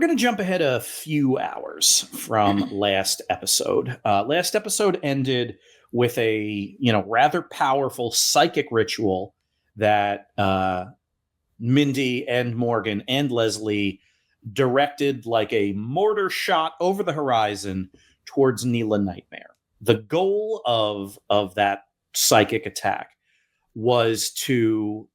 going to jump ahead a few hours from last episode. Last episode ended with a rather powerful psychic ritual that Mindy and Morgan and Leslie directed like a mortar shot over the horizon towards Neela Nightmare. The goal of that psychic attack was to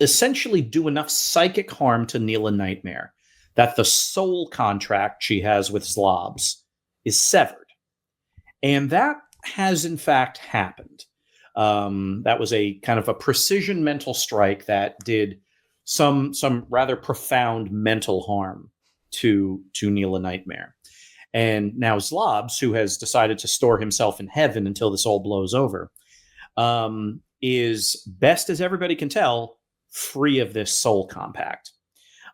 essentially do enough psychic harm to Neela Nightmare that the soul contract she has with Zlobs is severed. And that has in fact happened. That was a kind of a precision mental strike that did some rather profound mental harm to Neela Nightmare. And now Zlobs, who has decided to store himself in heaven until this all blows over, is, best as everybody can tell, free of this soul compact.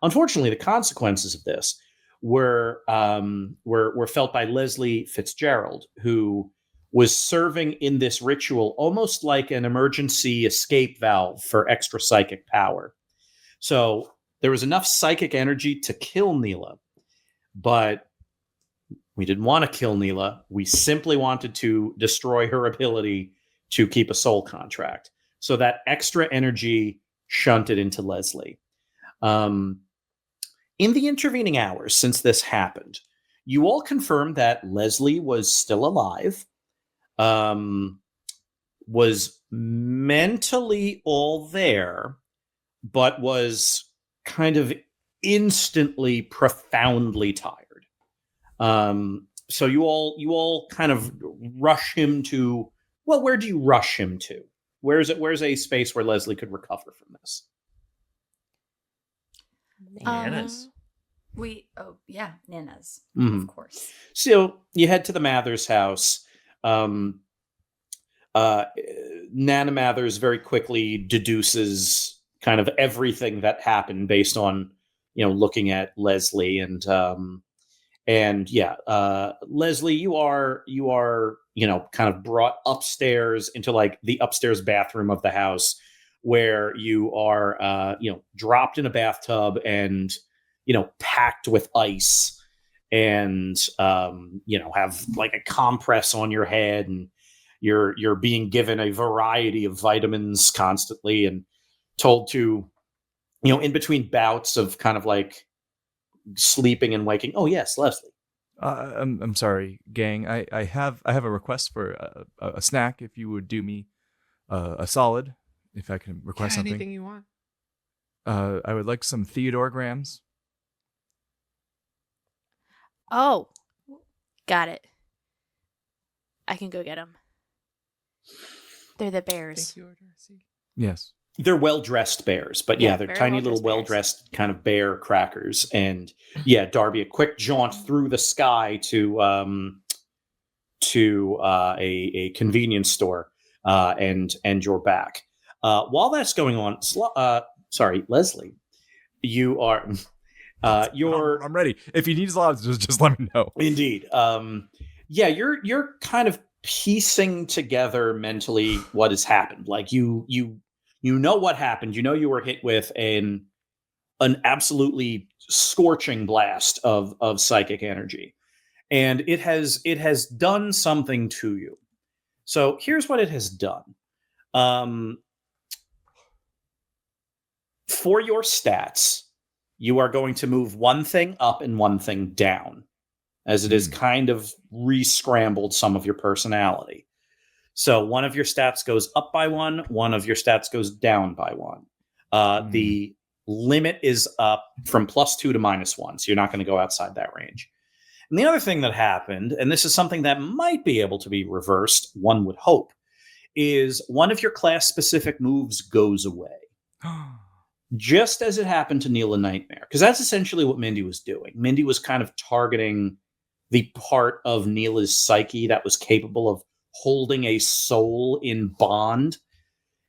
Unfortunately, the consequences of this were felt by Leslie Fitzgerald, who was serving in this ritual almost like an emergency escape valve for extra psychic power. So there was enough psychic energy to kill Neela, but we didn't want to kill Neela. We simply wanted to destroy her ability to keep a soul contract. So that extra energy shunted into Leslie. In the intervening hours since this happened, you all confirmed that Leslie was still alive, was mentally all there, but was kind of instantly, profoundly tired. So you all kind of rush him to, well, where do you rush him to? Where's a space where Leslie could recover from this? Nana's. Nana's, Mhm. of course. So you head to the Mathers house. Nana Mathers very quickly deduces kind of everything that happened based on, looking at Leslie Leslie, you are, kind of brought upstairs into like the upstairs bathroom of the house where you are, dropped in a bathtub and, packed with ice and, have like a compress on your head, and you're being given a variety of vitamins constantly and told to, in between bouts of kind of like sleeping and waking. Oh yes, Leslie. I'm sorry, gang. I have a request for a snack. If you would do me a solid, if I can request something. Anything you want. I would like some Theodorograms. Oh, got it. I can go get them. They're the bears. Thank you, Darcy. Yes. They're well-dressed bears, but they're very tiny little well-dressed kind of bear crackers. And Darby, a quick jaunt through the sky to a convenience store, and you're back. While that's going on, Leslie, you are I'm ready. If you need Zlobs, just let me know. Indeed. You're kind of piecing together mentally what has happened. Like you know what happened. You were hit with an absolutely scorching blast of psychic energy, and it has done something to you. So here's what it has done. For your stats, you are going to move one thing up and one thing down, as it has kind of re-scrambled some of your personality. So one of your stats goes up by one of your stats goes down by one. The limit is up from +2 to -1, so you're not going to go outside that range. And the other thing that happened, and this is something that might be able to be reversed, one would hope, is one of your class-specific moves goes away. Just as it happened to Neela Nightmare, because that's essentially what Mindy was doing. Mindy was kind of targeting the part of Neela's psyche that was capable of holding a soul in bond,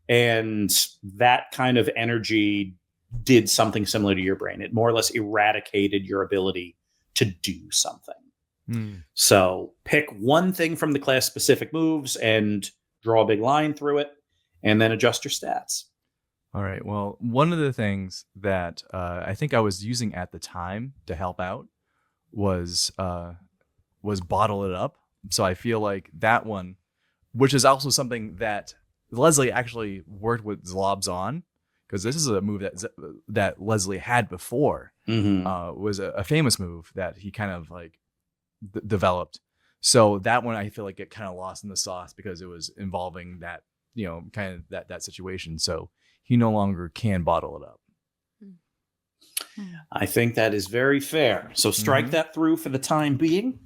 and that kind of energy did something similar to your brain. It more or less eradicated your ability to do something. So pick one thing from the class-specific moves and draw a big line through it, and then adjust your stats. All right. Well, one of the things that I think I was using at the time to help out was bottle it up. So I feel like that one, which is also something that Leslie actually worked with Zlobs on, because this is a move that Leslie had before. Was a famous move that he kind of like developed. So that one I feel like it kind of lost in the sauce because it was involving that, kind of that situation. So he no longer can bottle it up. I think that is very fair. So strike that through for the time being.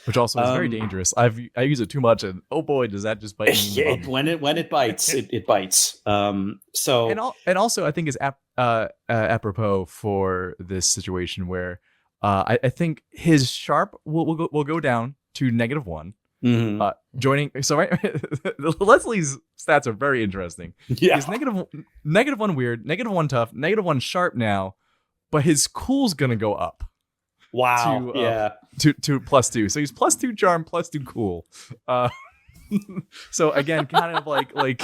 Which also is very dangerous. I use it too much, and oh boy, does that just bite me. Yeah, when it bites, it bites. So and also I think is apropos for this situation where I think his sharp will go down to -1. Joining, so right, Leslie's stats are very interesting. Yeah, he's -1 weird, -1 tough, -1 sharp now, but his cool's gonna go up. Wow. To +2. So he's +2 charm, +2 cool. So again, kind of like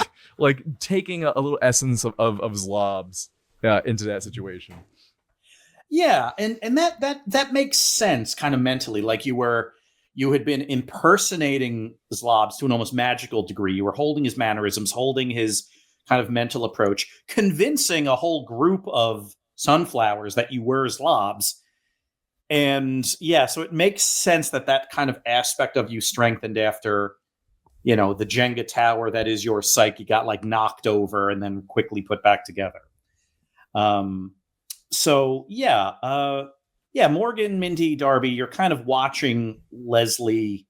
taking a little essence of Zlobs into that situation. Yeah, and that makes sense kind of mentally. Like you had been impersonating Zlobs to an almost magical degree. You were holding his mannerisms, holding his kind of mental approach, convincing a whole group of sunflowers that you were Zlobs. And yeah, so it makes sense that kind of aspect of you strengthened after, the Jenga tower that is your psyche got like knocked over and then quickly put back together. So yeah, Morgan, Mindy, Darby, you're kind of watching Leslie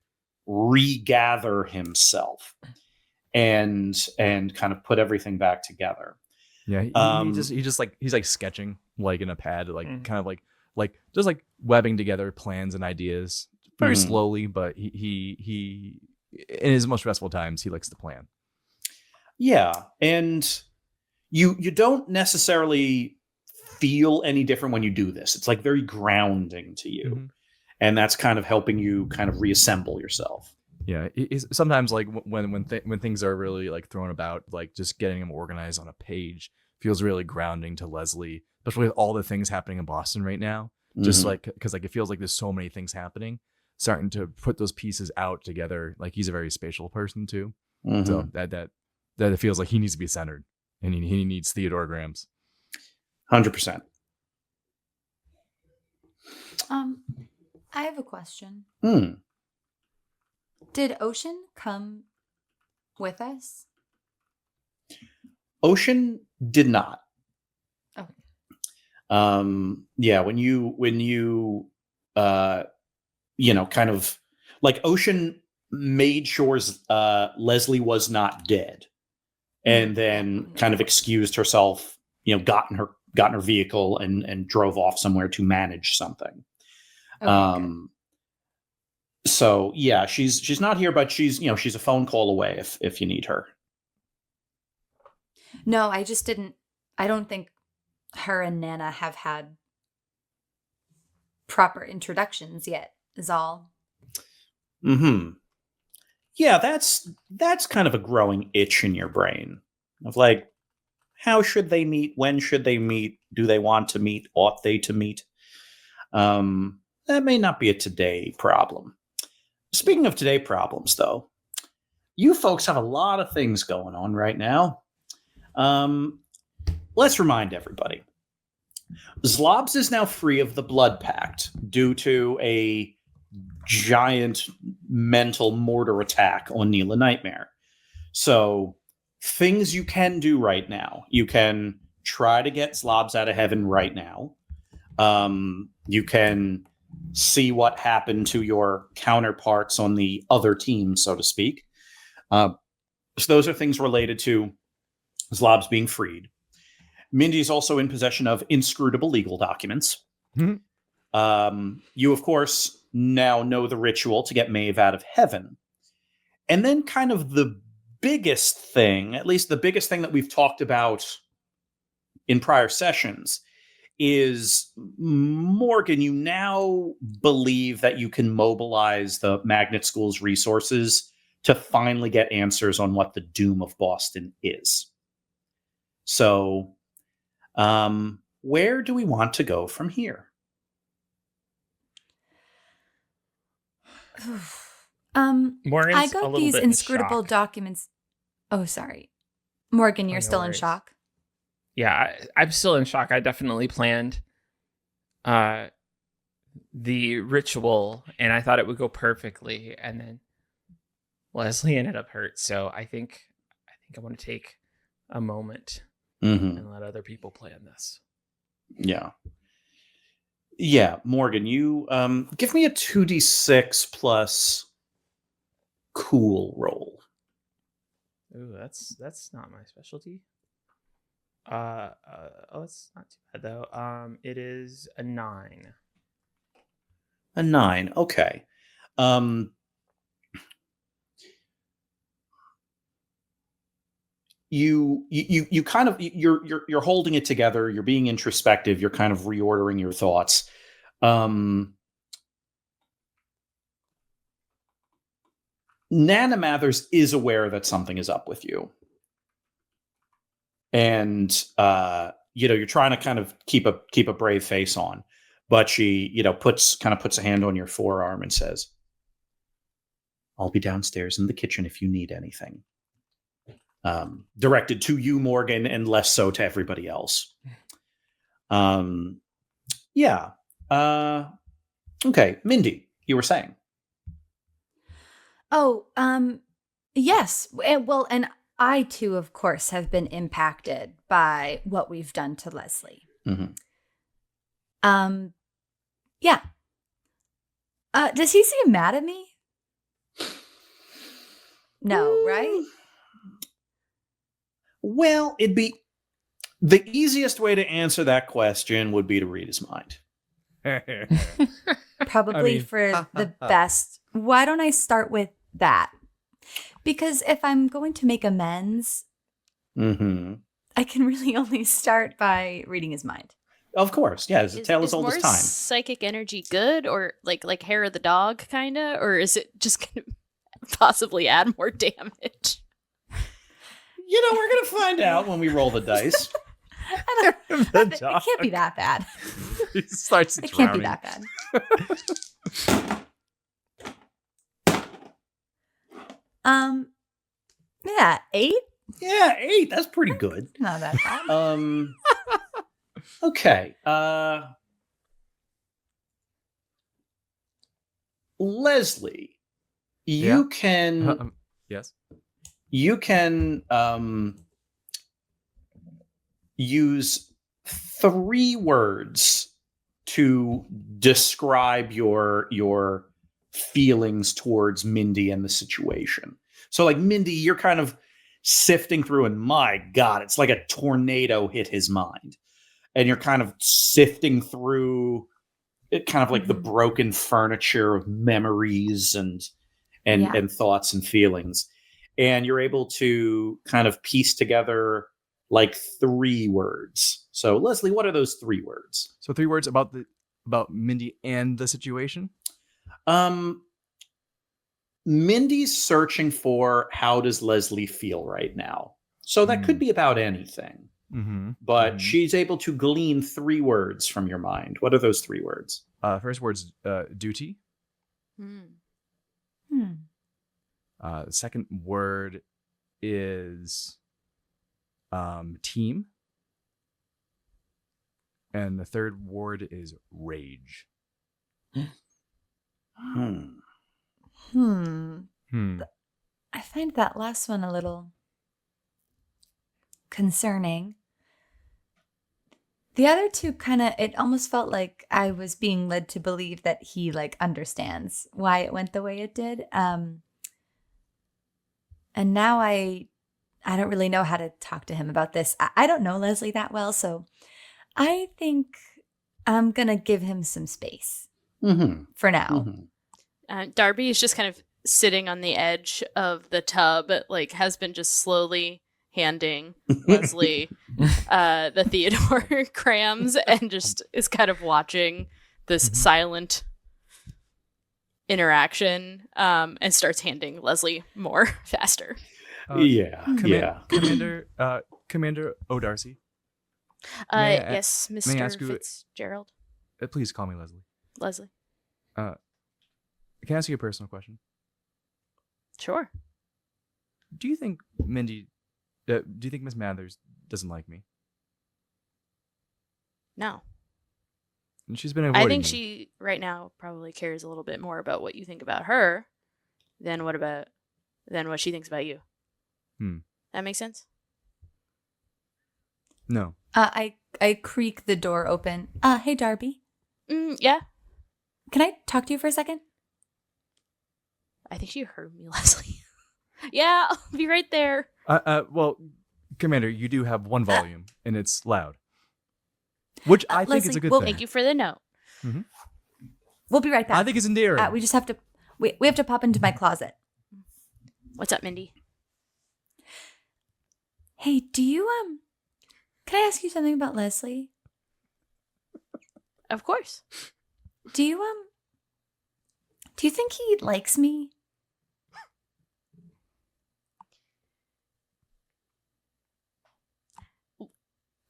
regather himself and kind of put everything back together. Yeah, he's like sketching like in a pad, like kind of like just like webbing together plans and ideas very slowly, but he in his most stressful times he likes to plan. Yeah, and you don't necessarily feel any different when you do this. It's like very grounding to you, and that's kind of helping you kind of reassemble yourself. Yeah, sometimes like when things are really like thrown about, like just getting them organized on a page feels really grounding to Leslie, especially with all the things happening in Boston right now. Just like because like it feels like there's so many things happening, starting to put those pieces out together. Like he's a very spatial person too, so that it feels like he needs to be centered, and he needs theatrograms. 100%. I have a question. Did Ocean come with us? Ocean did not. Okay. Yeah, when you kind of like Ocean made sure Leslie was not dead, and then kind of excused herself, got in her vehicle and drove off somewhere to manage something. Okay, So yeah, she's not here, but she's a phone call away if you need her. No, I don't think her and Nana have had proper introductions yet, is all. Yeah, that's kind of a growing itch in your brain of like, how should they meet? When should they meet? Do they want to meet? Ought they to meet? That may not be a today problem. Speaking of today problems, though, you folks have a lot of things going on right now. Let's remind everybody. Zlobs is now free of the Blood Pact due to a giant mental mortar attack on Neela Nightmare. So things you can do right now. You can try to get Zlobs out of heaven right now. You can see what happened to your counterparts on the other team, so to speak. So those are things related to Zlobs being freed. Mindy is also in possession of inscrutable legal documents. You, of course, now know the ritual to get Maeve out of heaven. And then kind of the biggest thing, at least the biggest thing that we've talked about in prior sessions, is Morgan, you now believe that you can mobilize the Magnet School's resources to finally get answers on what the doom of Boston is. So, where do we want to go from here? Morgan's I a got little these bit in inscrutable shock. documents. Oh, sorry. Morgan, you're no still in worries. shock? Yeah, I'm still in shock. I definitely planned the ritual, and I thought it would go perfectly, and then Leslie ended up hurt. So I think I want to take a moment and let other people plan this. Yeah. Yeah, Morgan, you give me a 2d6 plus cool roll. Ooh, that's not my specialty. It's not too bad though. It is a 9. A 9. Okay. You kind of you're holding it together, you're being introspective, you're kind of reordering your thoughts. Nana Mathers is aware that something is up with you. And you're trying to kind of keep a brave face on, but she, puts a hand on your forearm and says, "I'll be downstairs in the kitchen if you need anything." Directed to you, Morgan, and less so to everybody else. Yeah. Okay, Mindy, you were saying. Oh, yes. Well, and I too, of course, have been impacted by what we've done to Leslie. Mm-hmm. Yeah. Does he seem mad at me? No, right? Well, it'd be the easiest way to answer that question would be to read his mind. Probably for the best. Why don't I start with that? Because if I'm going to make amends, I can really only start by reading his mind. Of course, yeah. It's a tale as old as more time. Psychic energy good, or like hair of the dog, kind of, or is it just going to possibly add more damage? We're gonna find out when we roll the dice. It can't be that bad. He starts It drowning. can't be that bad. Yeah, 8? Yeah, 8. That's pretty good. Not that bad. Okay. Leslie, you can Yes. you can use 3 words to describe your feelings towards Mindy and the situation. So, like, Mindy, you're kind of sifting through, and my God, it's like a tornado hit his mind. And you're kind of sifting through it, kind of like the broken furniture of memories and thoughts and feelings. And you're able to kind of piece together like 3 words. So, Leslie, what are those 3 words? So 3 words about Mindy and the situation? Mindy's searching for how does Leslie feel right now. So that could be about anything. But she's able to glean 3 words from your mind. What are those 3 words? First word's duty. The second word is team. And the third word is rage. I find that last one a little concerning. The other 2 it almost felt like I was being led to believe that he understands why it went the way it did. And now I don't really know how to talk to him about this. I don't know Leslie that well, so I think I'm going to give him some space for now. Darby is just kind of sitting on the edge of the tub, has been just slowly handing Leslie the Theodore crayons and just is kind of watching this silent interaction and starts handing Leslie more faster. Commander, Commander O'Darcy. May I- Yes, may I ask Mr. you- Fitzgerald. Please call me Leslie. Leslie. Can I ask you a personal question? Sure. Do you think Mindy? Do you think Miss Mathers doesn't like me? No. And she's been avoiding I think me. she right now probably cares a little bit more about what you think about her than what she thinks about you. That makes sense? No. I creak the door open. Hey, Darby. Yeah. Can I talk to you for a second? I think she heard me, Leslie. Yeah, I'll be right there. Well, Commander, you do have one volume, and it's loud. Which I think is Leslie, a good well, thing. Thank you for the note. We'll be right back. I think it's endearing. We just have to. We have to pop into my closet. What's up, Mindy? Hey, do you Can I ask you something about Leslie? Of course. Do you think he likes me?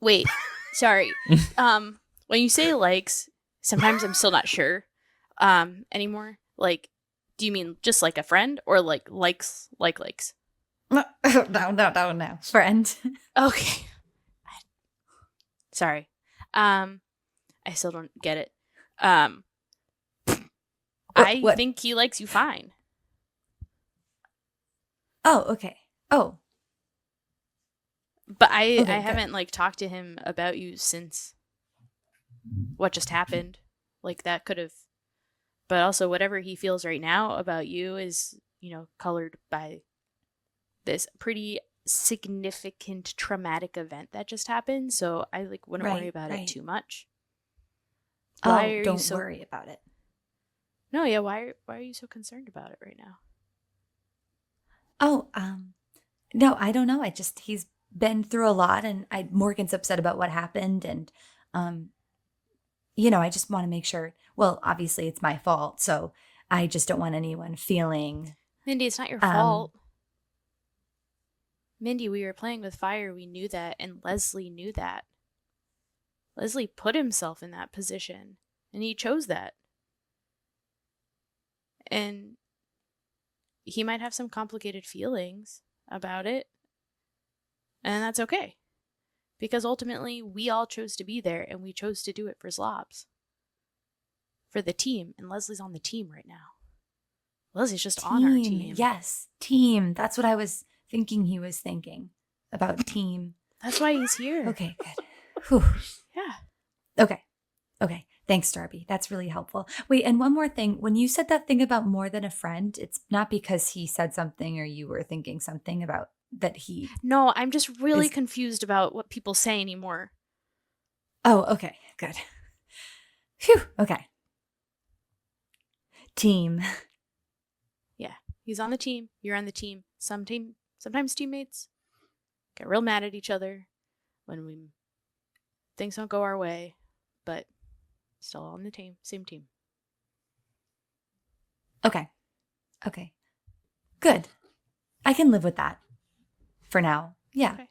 Wait, sorry. When you say likes, sometimes I'm still not sure anymore. Like, do you mean just like a friend or like likes? No. Friend. Okay. Sorry. I still don't get it. I what? think he likes you fine. Oh, okay. Oh, But I Okay, good. haven't like talked to him about you since what just happened. Like that could have, but also whatever he feels right now about you is, colored by this pretty significant traumatic event that just happened. So I wouldn't worry about it too much. Why are don't you so worry about it. No, yeah, why are you so concerned about it right now? Oh, no, I don't know. He's been through a lot, and Morgan's upset about what happened, and I just want to make sure. Well, obviously it's my fault, so I just don't want anyone feeling. Mindy, it's not your fault. Mindy, we were playing with fire. We knew that, and Leslie knew that. Leslie put himself in that position, and he chose that. And he might have some complicated feelings about it, and that's okay. Because ultimately, we all chose to be there, and we chose to do it for Zlobs. For the team, and Leslie's on the team right now. Leslie's just on our team. Yes, team. That's what I was thinking he was thinking about team. That's why he's here. Okay, good. Whew. Yeah. Okay. Thanks, Darby. That's really helpful. Wait, and one more thing. When you said that thing about more than a friend, it's not because he said something or you were thinking something about that he... No, I'm just really confused about what people say anymore. Oh, okay. Good. Phew. Okay. Team. Yeah. He's on the team. You're on the team. Sometimes teammates get real mad at each other when things don't go our way, but still on the team. Same team. Okay. Good. I can live with that for now. Yeah. Okay.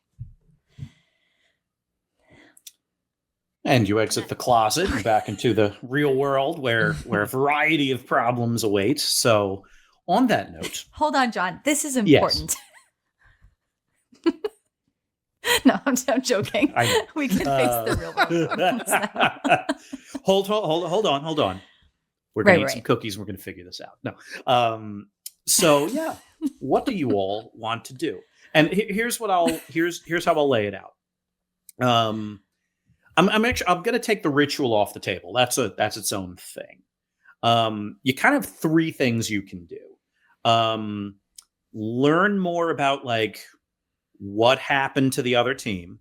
And you exit the closet and back into the real world where a variety of problems await. So, on that note, Hold on, John. This is Yes. important. No, I'm joking. I know. We can face the real world problems now. hold on. We're gonna Right, eat some right. cookies and we're gonna figure this out. No. So yeah, what do you all want to do? And here's how I'll lay it out. I'm gonna take the ritual off the table. That's its own thing. You kind of have three things you can do. Learn more about what happened to the other team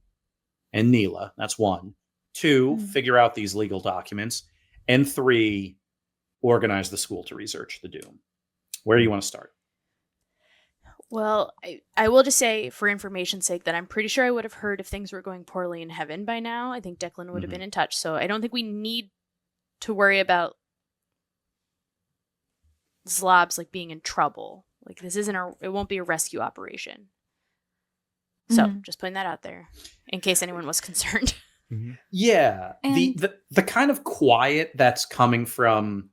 and Neela. That's one. Two, figure out these legal documents. And three, organize the school to research the doom. Where do you want to start? Well, I will just say, for information's sake, that I'm pretty sure I would have heard if things were going poorly in heaven by now. I think Declan would have been in touch. So I don't think we need to worry about Zlobs being in trouble. This isn't it won't be a rescue operation. So just putting that out there in case anyone was concerned. Yeah. And The kind of quiet that's coming from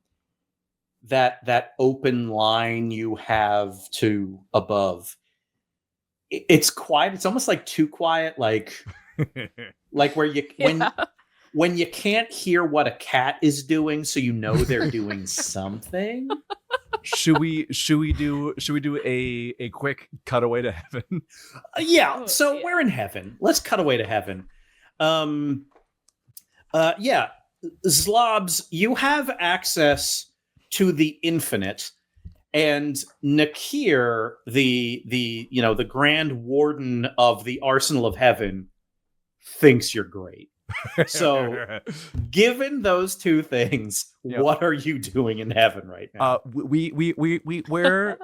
that open line you have to above. It's quiet. It's almost like too quiet, like where you when you can't hear what a cat is doing, so you know they're doing something. Should we do a quick cutaway to heaven? Yeah. Oh, So yeah. we're in heaven. Let's cut away to heaven. Yeah. Zlobs, you have access to the infinite, and Nakir, the Grand Warden of the Arsenal of Heaven, thinks you're great. So, given those two things, Yep. what are you doing in heaven right now? we're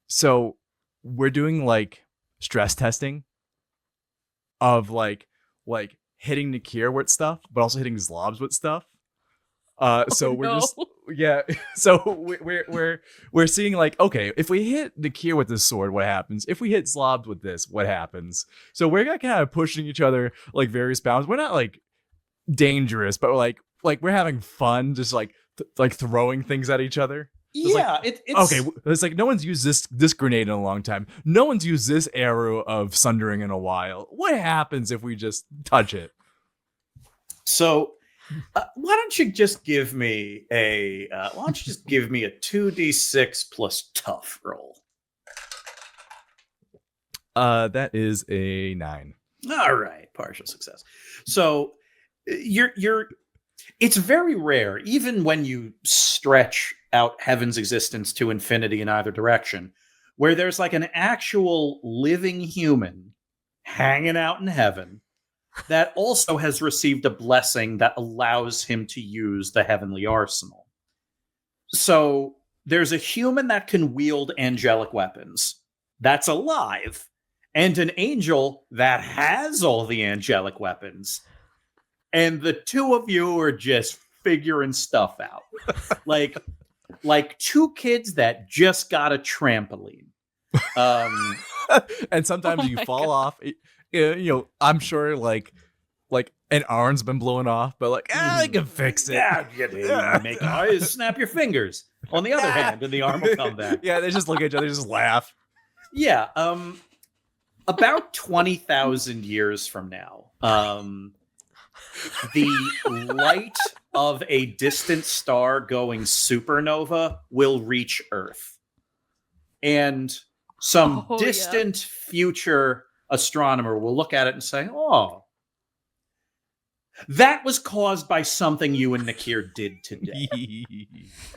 so we're doing like stress testing of like hitting Nakir with stuff, but also hitting Zlobs with stuff. So we're just so we're seeing like, okay, if we hit Nakir with this sword, what happens? If we hit Zlobs with this, what happens? So we're kind of pushing each other like various bounds. We're not like dangerous, but like we're having fun, just like throwing things at each other. It's yeah, like, it's okay. It's like no one's used this grenade in a long time. No one's used this arrow of sundering in a while. What happens if we just touch it? So, why don't you just give me a 2d6 plus tough roll? That is a 9. All right, partial success. So it's very rare, even when you stretch out heaven's existence to infinity in either direction, where there's like an actual living human hanging out in heaven that also has received a blessing that allows him to use the heavenly arsenal. So there's a human that can wield angelic weapons that's alive, and an angel that has all the angelic weapons. And the two of you are just figuring stuff out. like two kids that just got a trampoline. And sometimes Oh you my fall God. off. I'm sure like an arm's been blown off, but like I can fix it. Yeah, you make eyes, snap your fingers. On the other hand, and the arm will come back. Yeah, they just look at each other, just laugh. Yeah, about 20,000 years from now, the light of a distant star going supernova will reach Earth. And some Oh, yeah. distant future astronomer will look at it and say, oh, that was caused by something you and Nakir did today.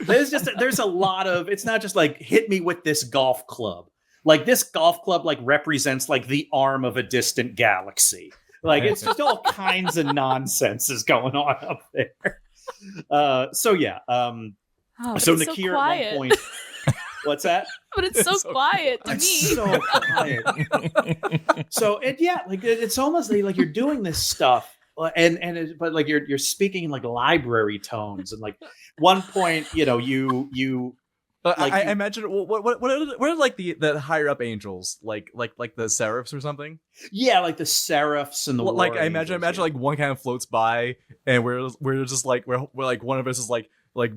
There's a lot of, it's not just like, hit me with this golf club. Like this golf club like represents like the arm of a distant galaxy. Like it's just all kinds of nonsense is going on up there. So yeah. Oh, but So it's so Nakir quiet. at one point. What's that? But it's so So quiet to me. It's so quiet. So it's almost like you're doing this stuff, but like you're speaking in like library tones, and like one point, you like I you- imagine what are like the higher up angels like the seraphs or something. yeah, like the seraphs and the Like war I imagine angels, yeah. like one kind of floats by and we're just like we're like one of us is like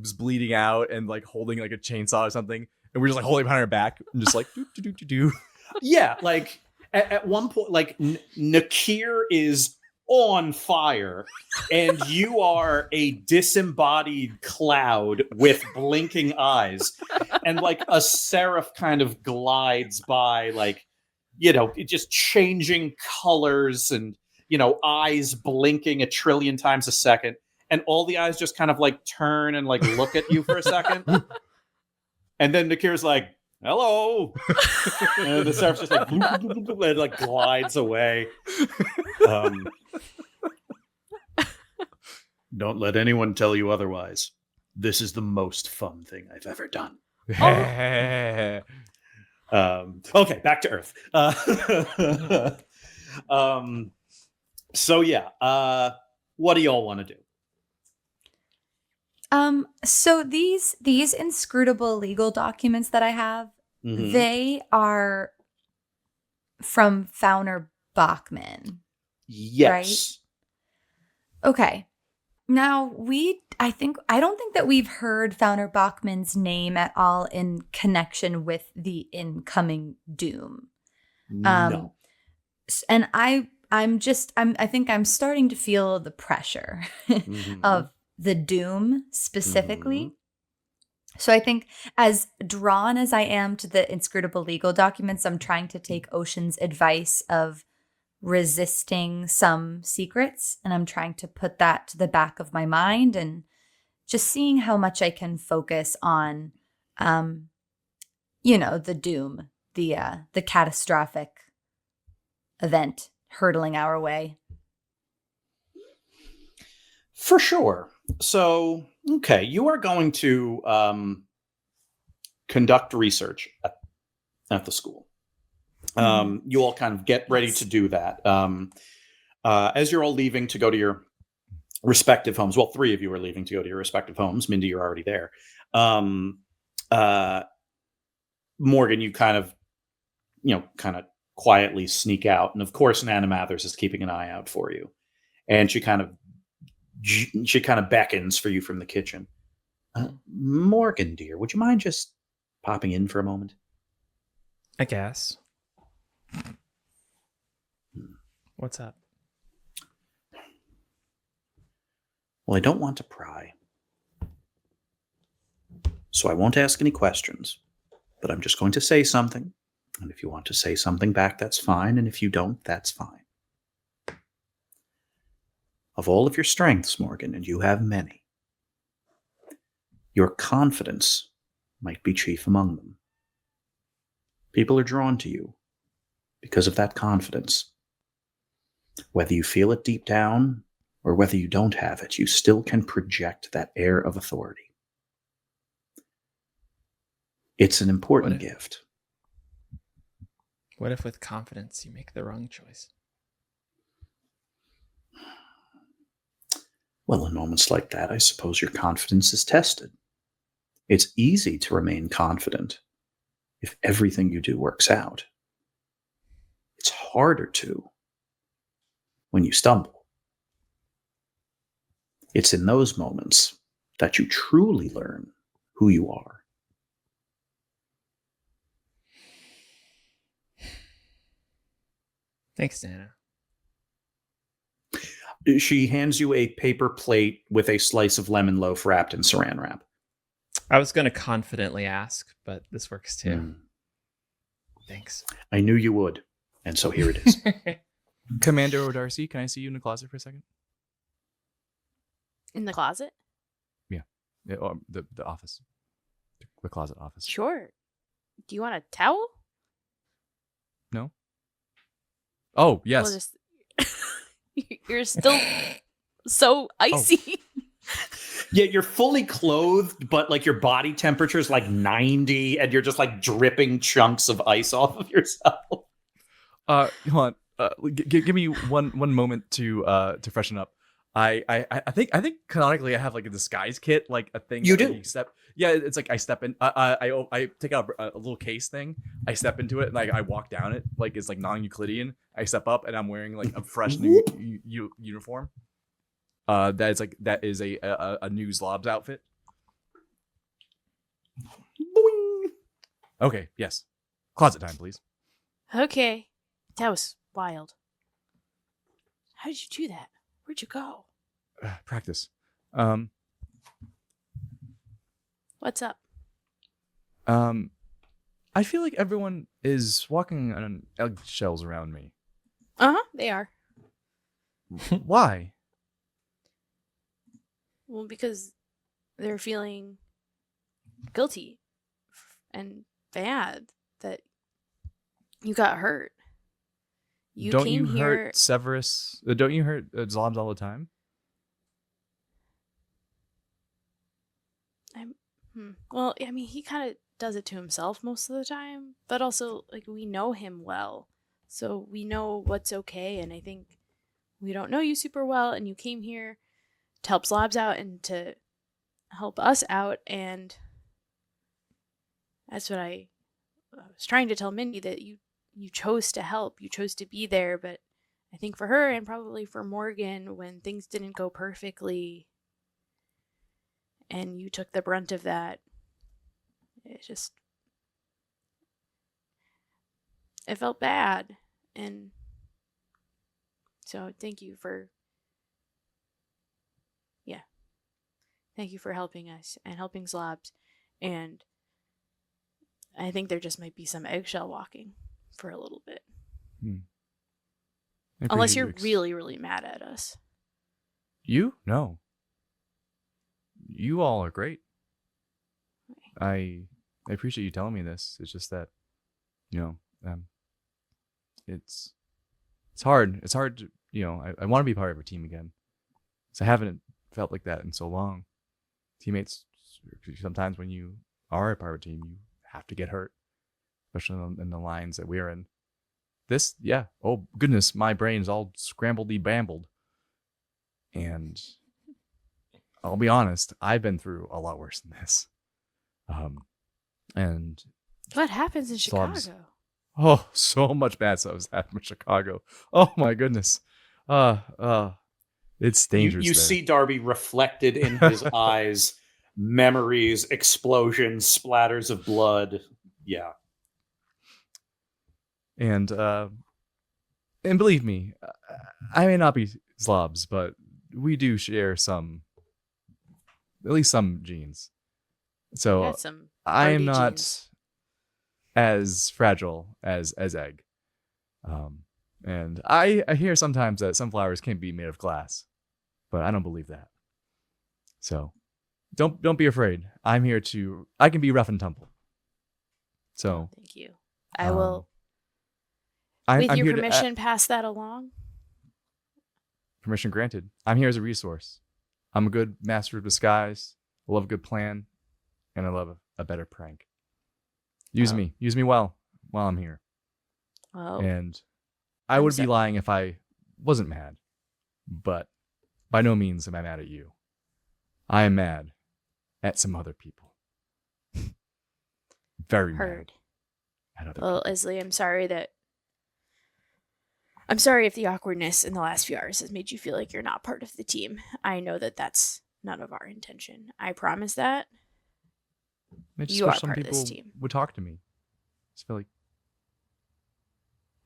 just bleeding out and like holding like a chainsaw or something, and we're just like holding it behind our back and just like do. Yeah, like at one point, like Nakir is on fire, and you are a disembodied cloud with blinking eyes, and like a seraph kind of glides by, like just changing colors and eyes blinking a trillion times a second, and all the eyes just kind of like turn and like look at you for a second, and then Nakir's like, hello. And the seraph's just like, and like glides away. Don't let anyone tell you otherwise. This is the most fun thing I've ever done. Okay, back to Earth. So yeah, what do y'all want to do? So these inscrutable legal documents that I have, Mhm. they are from Fauner Bachman. Yes. Right? Okay. Now, I don't think that we've heard Fauner Bachman's name at all in connection with the incoming doom. No. And I think I'm starting to feel the pressure of the doom specifically. So I think as drawn as I am to the inscrutable legal documents, I'm trying to take Ocean's advice of resisting some secrets, and I'm trying to put that to the back of my mind and just seeing how much I can focus on, the doom, the catastrophic event hurtling our way. For sure. So, okay, you are going to conduct research at the school. You all kind of get ready to do that. As you're all leaving to go to your respective homes, well, 3 of you are leaving to go to your respective homes. Mindy, you're already there. Morgan, you kind of quietly sneak out. And of course, Nana Mathers is keeping an eye out for you. And she kind of beckons for you from the kitchen. Morgan, dear, would you mind just popping in for a moment? I guess. What's up? Well, I don't want to pry. So I won't ask any questions. But I'm just going to say something. And if you want to say something back, that's fine. And if you don't, that's fine. Of all of your strengths, Morgan, and you have many, your confidence might be chief among them. People are drawn to you because of that confidence. Whether you feel it deep down or whether you don't have it, you still can project that air of authority. It's an important gift. What if with confidence you make the wrong choice? Well, in moments like that, I suppose your confidence is tested. It's easy to remain confident if everything you do works out. It's harder to when you stumble. It's in those moments that you truly learn who you are. Thanks, Nana. She hands you a paper plate with a slice of lemon loaf wrapped in saran wrap. I was going to confidently ask, but this works too. Thanks. I knew you would. And so here it is. Commander O'Darcy, can I see you in the closet for a second? In the closet? Yeah, the office. The closet office. Sure. Do you want a towel? No? Oh, yes. Well, you're still so icy. Oh. Yeah, you're fully clothed, but like your body temperature is like 90 and you're just like dripping chunks of ice off of yourself. Hold on. Give me one moment to freshen up. I think canonically I have like a disguise kit, like a thing. You do? It's like I step in. I take out a little case thing. I step into it and I walk down it like it's like non-Euclidean. I step up and I'm wearing like a fresh new uniform. That is a new Zlobs outfit. Boing. Okay, yes. Closet time, please. Okay. That was wild. How did you do that? Where'd you go? Practice. What's up? I feel like everyone is walking on eggshells around me. They are. Why? Well, because they're feeling guilty and bad that you got hurt. Don't you hurt Severus? Don't you hurt Zlobs all the time? Well, I mean, he kind of does it to himself most of the time, but also like we know him well, so we know what's okay. And I think we don't know you super well, and you came here to help Zlobs out and to help us out, and that's what I was trying to tell Mindy, that you you chose to help. You chose to be there. But I think for her and probably for Morgan, when things didn't go perfectly and you took the brunt of that, it felt bad. And so thank you for helping us and helping Zlobs. And I think there just might be some eggshell walking for a little bit. Unless you're really, really mad at us. You? No. You all are great. I appreciate you telling me this. It's just that, it's hard. It's hard to, I want to be part of a team again. So I haven't felt like that in so long. Teammates, sometimes when you are a part of a team, you have to get hurt, especially in the lines that we're in. This, yeah. Oh, goodness, my brain's all scrambledy-bambled. And I'll be honest, I've been through a lot worse than this. And what happens in Chicago? Oh, so much bad stuff has happened in Chicago. Oh my goodness. It's dangerous. You see Darby reflected in his eyes, memories, explosions, splatters of blood. Yeah. And believe me, I may not be Zlobs, but we do share at least some genes. So I am not genes. As fragile as Egg. And I hear sometimes that sunflowers can be made of glass, but I don't believe that. So don't be afraid. I'm here I can be rough and tumble. So thank you. I will, with your permission, pass that along. Permission granted. I'm here as a resource. I'm a good master of disguise. I love a good plan, and I love a better prank. Use me well while I'm here. Oh. And I would be lying if I wasn't mad, but by no means am I mad at you. I am mad at some other people. Very mad at other people. Leslie, I'm sorry if the awkwardness in the last few hours has made you feel like you're not part of the team. I know that that's none of our intention. I promise that. You are part of this team. Would talk to me. I just feel like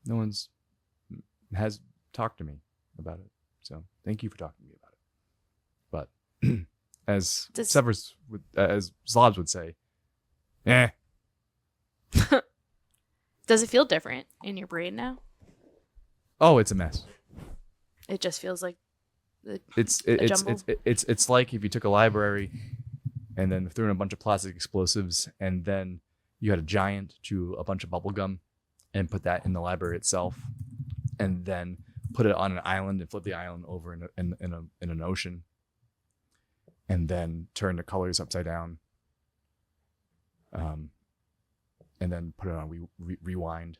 no one's has talked to me about it. So thank you for talking to me about it. But as Zlobs would say, Does it feel different in your brain now? Oh, it's a mess. It just feels like it's like if you took a library and then threw in a bunch of plastic explosives, and then you had a giant chew a bunch of bubble gum and put that in the library itself, and then put it on an island and flip the island over in an ocean, and then turn the colors upside down, and then put it on rewind.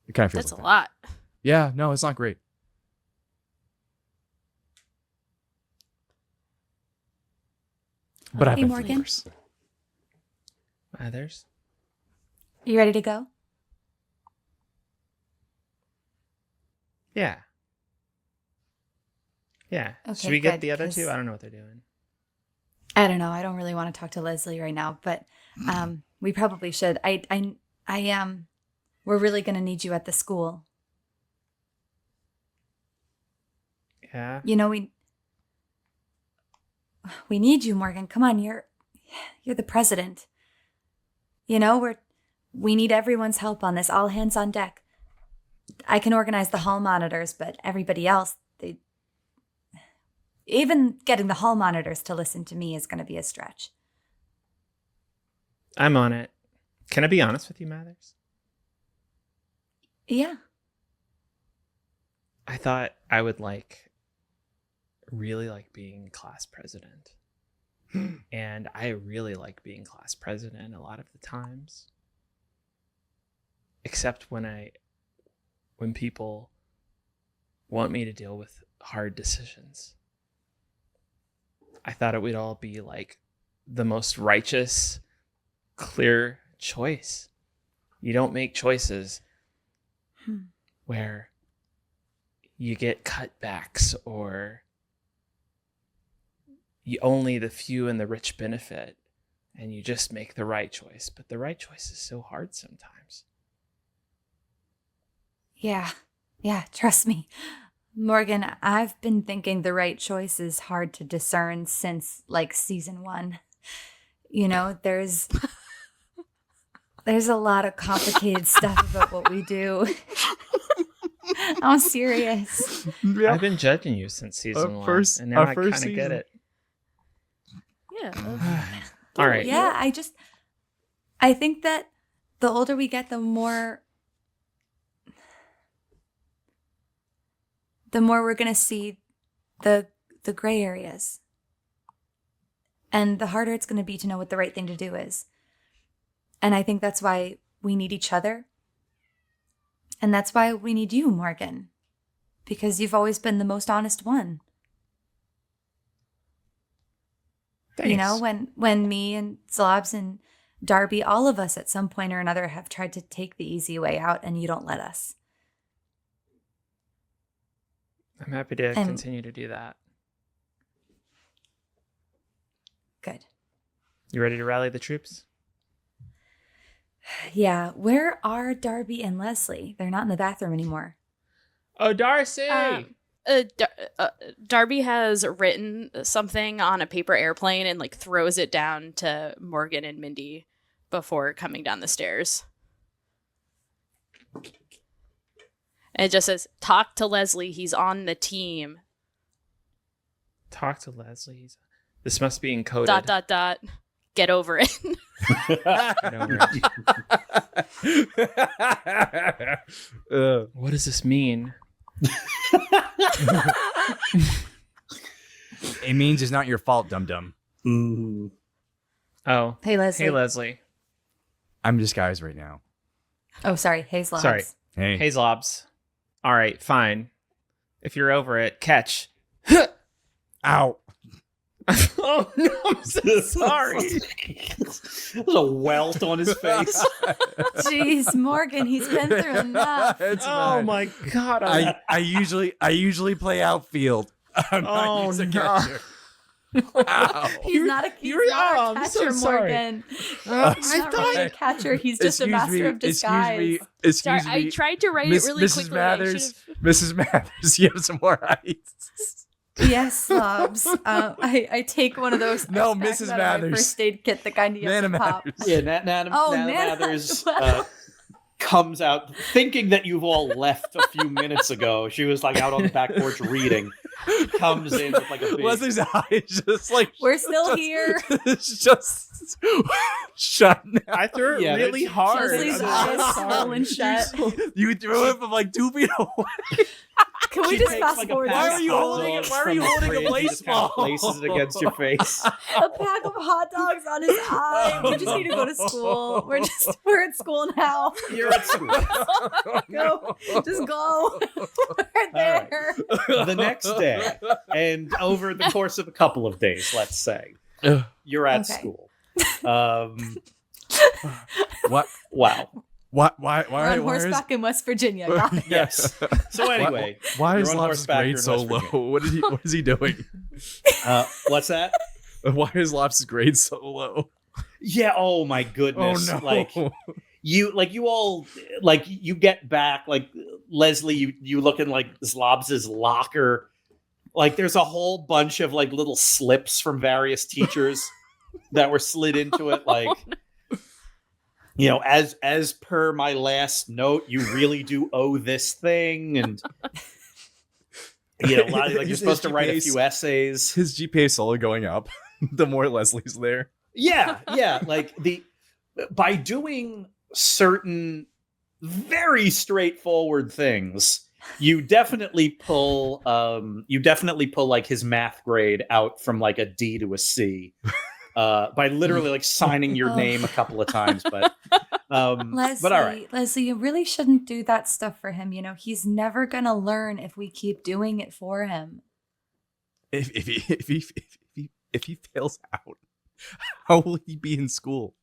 It kind of feels that's like a lot. Yeah, no, it's not great. But I've been Morgan. worse. Others? You ready to go? Yeah. Yeah. Okay, Should we get good, the other 'cause two? I don't know what they're doing. I don't know. I don't really want to talk to Leslie right now, but we probably should. We're really going to need you at the school. Yeah. We need you, Morgan. Come on, you're the president. We need everyone's help on this. All hands on deck. I can organize the hall monitors, but everybody else, even getting the hall monitors to listen to me is going to be a stretch. I'm on it. Can I be honest with you, Mathers? Yeah. I thought I would really like being class president. And I really like being class president a lot of the times. Except when people want me to deal with hard decisions. I thought it would all be like the most righteous, clear choice. You don't make choices where you get cutbacks or only the few and the rich benefit, and you just make the right choice. But the right choice is so hard sometimes. Yeah, trust me. Morgan, I've been thinking the right choice is hard to discern since, like, season 1. You know, there's a lot of complicated stuff about what we do. I'm serious. Yeah. I've been judging you since season 1, and now I kind of get it. Yeah. All right. Yeah, I think that the older we get, the more we're going to see the gray areas. And the harder it's going to be to know what the right thing to do is. And I think that's why we need each other. And that's why we need you, Morgan. Because you've always been the most honest one. Thanks. You know, when me and Zlobs and Darby, all of us at some point or another have tried to take the easy way out, and you don't let us. I'm happy to continue to do that. Good. You ready to rally the troops? Yeah. Where are Darby and Leslie? They're not in the bathroom anymore. Oh, Darcy! Darby has written something on a paper airplane and like throws it down to Morgan and Mindy before coming down the stairs. And it just says, "Talk to Leslie. He's on the team." Talk to Leslie. This must be encoded. ... Get over it. Get over it. What does this mean? It means it's not your fault, dum-dum. Oh. Hey, Leslie. Hey, Leslie. I'm disguised right now. Oh, sorry. Hey, Zlobs. Sorry. Hey. Hey, Zlobs. All right, fine. If you're over it, catch. Ow. Oh, no, I'm so sorry. There's a welt on his face. Jeez, Morgan, he's been through enough. It's Oh, fine. my God. I usually play outfield. I'm not used to catcher. Ow. He's not a catcher, I'm so sorry. Morgan. He's not really a catcher. He's just a master of disguise. Excuse I me. tried to write it really Mrs. quickly. Mrs. Mathers, you have some more ice. Yes, Zlobs. I take one of those. No, ice packs Mrs. out of my Mathers. first aid kit, the kind you have Nana to pop. Mathers. Yeah, Nana Nana Mathers well. comes out thinking that you've all left a few minutes ago. She was like out on the back porch reading. Comes in with like a big... Leslie's eyes just like... We're still here. It's just shut now. I threw it Yeah, really it's- hard. Leslie's I'm so eyes sorry. swollen shut. You threw it from like 2 feet away. Can we She just takes, fast like, a forward? pack Why are you of holding hot it? Why are dogs you from the holding a fridge and just kind of baseball? places it against your face. A pack of hot dogs on his eye. We just need to go to school. We're at school now. You're at school. Go. Just go. We're there. The next day, and over the course of a couple of days, let's say, you're at Okay. school. What? Wow. Why We're on horseback in West Virginia. Got it. Yes. So anyway, Why you're is on Lob's horseback, grade you're in so West low? Virginia. What is he doing? What's that? Why is Lob's grade so low? Yeah. Oh my goodness. Oh no! Like you all like you get back like Leslie. You look in like Zlobs' locker. Like there's a whole bunch of like little slips from various teachers that were slid into it. Like you know, as per my last note, you really do owe this thing, and you know, a lot of, like you're supposed to write a few essays. His GPA is slowly going up. The more Leslie's there. Yeah. Like by doing certain very straightforward things, you definitely pull like his math grade out from like a D to a C. By literally like signing your name a couple of times, but Leslie, but all right. Leslie, you really shouldn't do that stuff for him. You know, he's never gonna learn if we keep doing it for him. If he fails out, how will he be in school?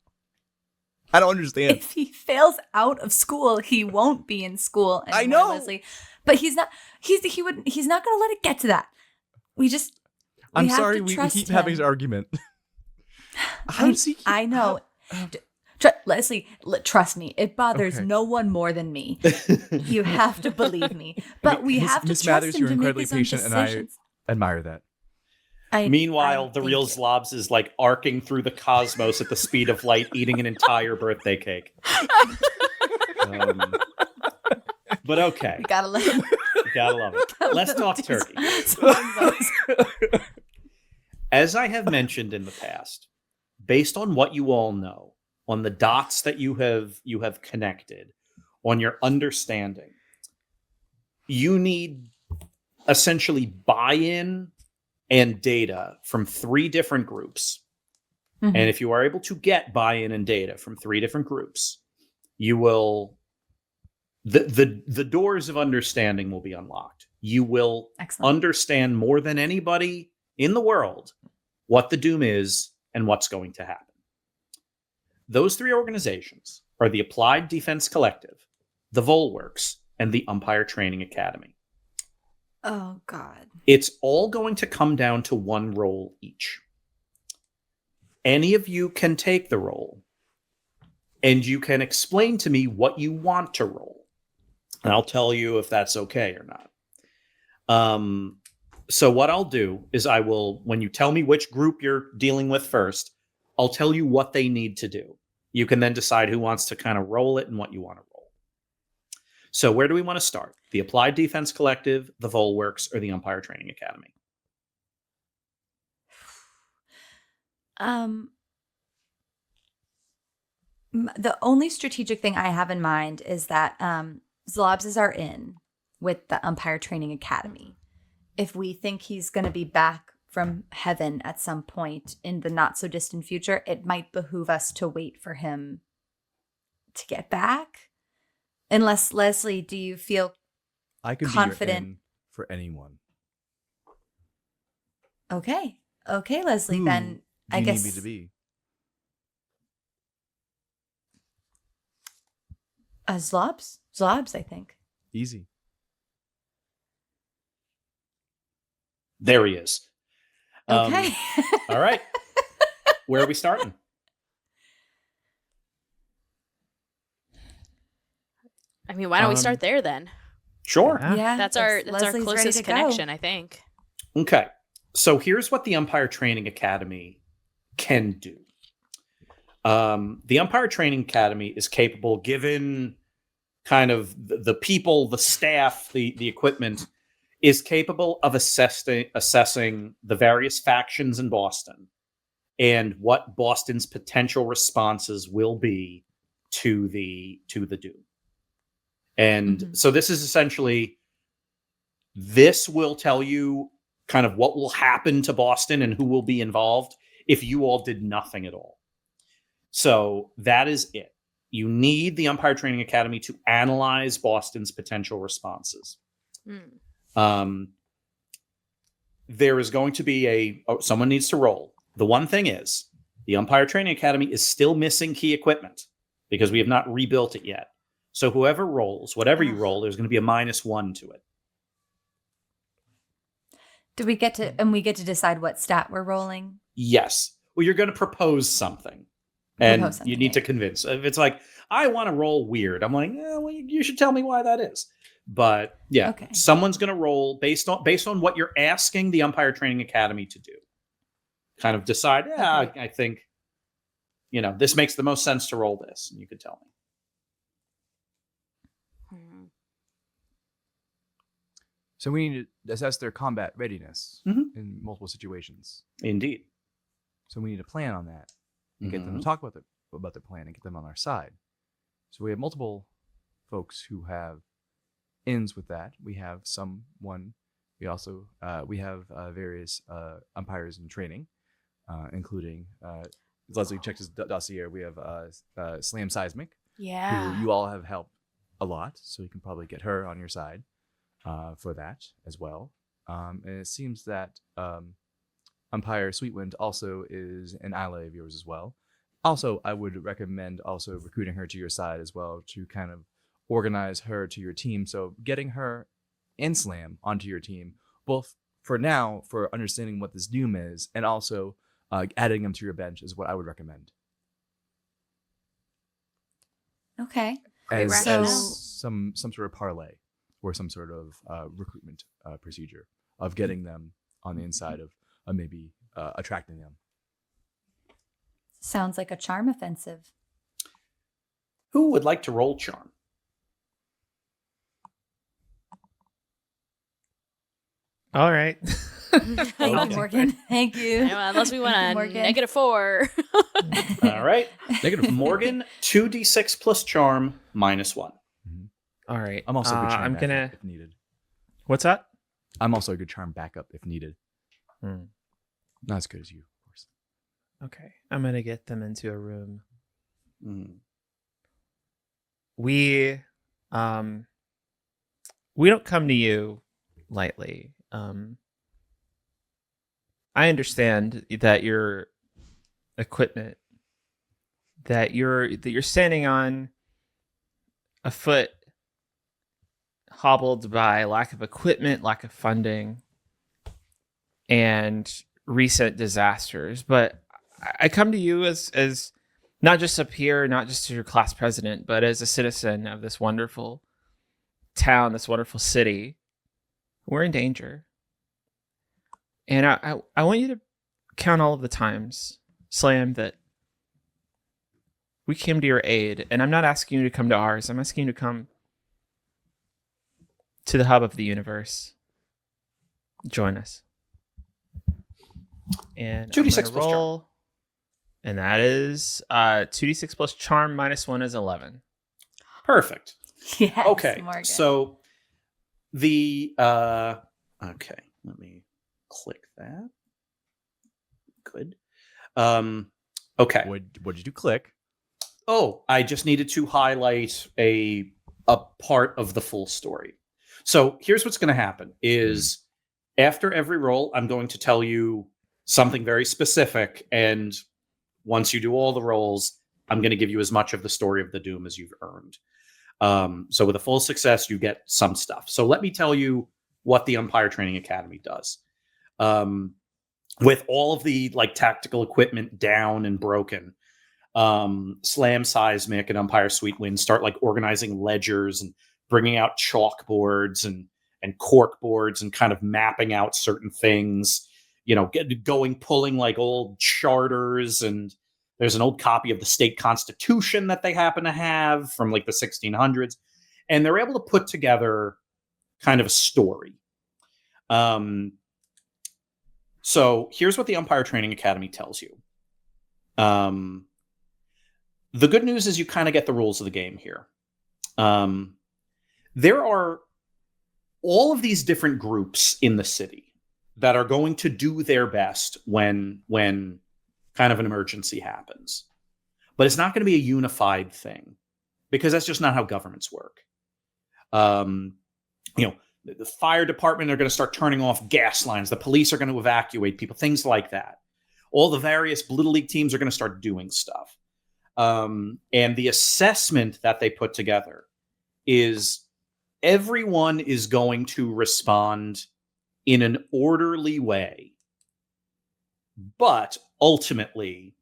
I don't understand. If he fails out of school, he won't be in school anymore, I know. Leslie. But he's not. He's not going to let it get to that. I'm have sorry to we trust keep having him. this argument. How does he? I know. Leslie, trust me. It bothers Okay. no one more than me. You have to believe me. But we have to Miss trust Mathers, him you're to make incredibly his own patient, and I decisions. admire that. Meanwhile, the thank real you. Zlobs is like arcing through the cosmos at the speed of light, eating an entire birthday cake. But okay. We gotta let him. Gotta love it. Let's talk do turkey. some of those. As I have mentioned in the past, based on what you all know, on the dots that you have connected, on your understanding, you need essentially buy-in and data from 3 different groups. Mhm. And if you are able to get buy-in and data from 3 different groups, you will the doors of understanding will be unlocked. You will Excellent. understand more than anybody in the world what the doom is and what's going to happen. Those 3 organizations are the Applied Defense Collective, the Volworks, and the Umpire Training Academy. Oh God. It's all going to come down to 1 role each. Any of you can take the role, and you can explain to me what you want to roll. And I'll tell you if that's okay or not. So what I'll do is I will, when you tell me which group you're dealing with first, I'll tell you what they need to do. You can then decide who wants to kind of roll it and what you want to roll. So where do we want to start? The Applied Defense Collective, the Volworks, or the Umpire Training Academy? The only strategic thing I have in mind is that Zlobs are in with the Umpire Training Academy. If we think he's going to be back from heaven at some point in the not so distant future, it might behoove us to wait for him to get back. Unless, Leslie, do you feel I could confident? be your in for anyone. Okay, Leslie, Who then do I you guess need me to be? Zlobs, I think. Easy. There he is. Okay. All right. Where are we starting? I mean, why don't we start there then? Sure. Yeah, That's our Leslie's ready closest to go. connection, I think. Okay. So here's what the Umpire Training Academy can do. The Umpire Training Academy is capable, given kind of the people, the staff, the equipment, is capable of assessing the various factions in Boston and what Boston's potential responses will be to the doom. And so this is essentially, this will tell you kind of what will happen to Boston and who will be involved if you all did nothing at all. So that is it. You need the Umpire Training Academy to analyze Boston's potential responses. There is going to be someone needs to roll. The one thing is, the Umpire Training Academy is still missing key equipment because we have not rebuilt it yet. So whoever rolls, whatever you roll, there's going to be a -1 to it. Do we get to decide what stat we're rolling? Yes. Well, you're going to propose something. And you need to convince. If it's like, I want to roll weird, I'm like, well, you should tell me why that is. But yeah, someone's going to roll based on what you're asking the Umpire Training Academy to do. Kind of decide, I think, this makes the most sense to roll this. And you could tell me. So we need to assess their combat readiness in multiple situations. Indeed. So we need to plan on that and get them to talk about their plan and get them on our side. So we have multiple folks who have ins with that. We have someone. We also we have various umpires in training, including Leslie checked his dossier. We have Slam Seismic, who you all have helped a lot, so you can probably get her on your side for that as well. And it seems that Umpire Sweetwind also is an ally of yours as well. Also, I would recommend also recruiting her to your side as well to kind of organize her to your team. So getting her and Slam onto your team, both for now, for understanding what this doom is, and also adding them to your bench is what I would recommend. Okay. As So- some sort of parlay or some sort of recruitment procedure of getting them on the inside of maybe attracting them. Sounds like a charm offensive. Who would like to roll charm? All right. Thank Okay. you, Morgan. Thank you. Unless we went Thank you, on Morgan. -4. All right. Morgan, 2d6 plus charm, -1. All right. I'm also a good charm I'm backup gonna. if needed. What's that? I'm also a good charm backup if needed. Hmm. Not as good as you, of course. Okay. I'm gonna get them into a room. Mm. We don't come to you lightly. I understand that your equipment, that you're standing on a foot hobbled by lack of equipment, lack of funding, and recent disasters. But I come to you as not just a peer, not just as your class president, but as a citizen of this wonderful town, this wonderful city. We're in danger. And I want you to count all of the times, Slam, that we came to your aid. And I'm not asking you to come to ours. I'm asking you to come to the hub of the universe. Join us. And 2d6 I'm gonna plus charm. roll. And that is 2d6 plus charm -1 is 11. Perfect. Yes, Okay. Morgan. So the okay, let me click that. Good. Okay. What did you click? Oh, I just needed to highlight a part of the full story. So here's what's going to happen is after every roll, I'm going to tell you something very specific. And once you do all the rolls, I'm going to give you as much of the story of the Doom as you've earned. So with a full success, you get some stuff. So let me tell you what the Umpire Training Academy does. With all of the like tactical equipment down and broken, Slam Seismic and Umpire Sweet Wind start like organizing ledgers and bringing out chalkboards and cork boards and kind of mapping out certain things, you know, pulling like old charters, and there's an old copy of the state constitution that they happen to have from like the 1600s, and they're able to put together kind of a story. So here's what the Umpire Training Academy tells you. The good news is you kind of get the rules of the game here. There are all of these different groups in the city that are going to do their best when kind of an emergency happens. But it's not going to be a unified thing because that's just not how governments work. You know, the fire department are going to start turning off gas lines. The police are going to evacuate people, things like that. All the various Little League teams are going to start doing stuff. And the assessment that they put together is everyone is going to respond in an orderly way. But ultimately,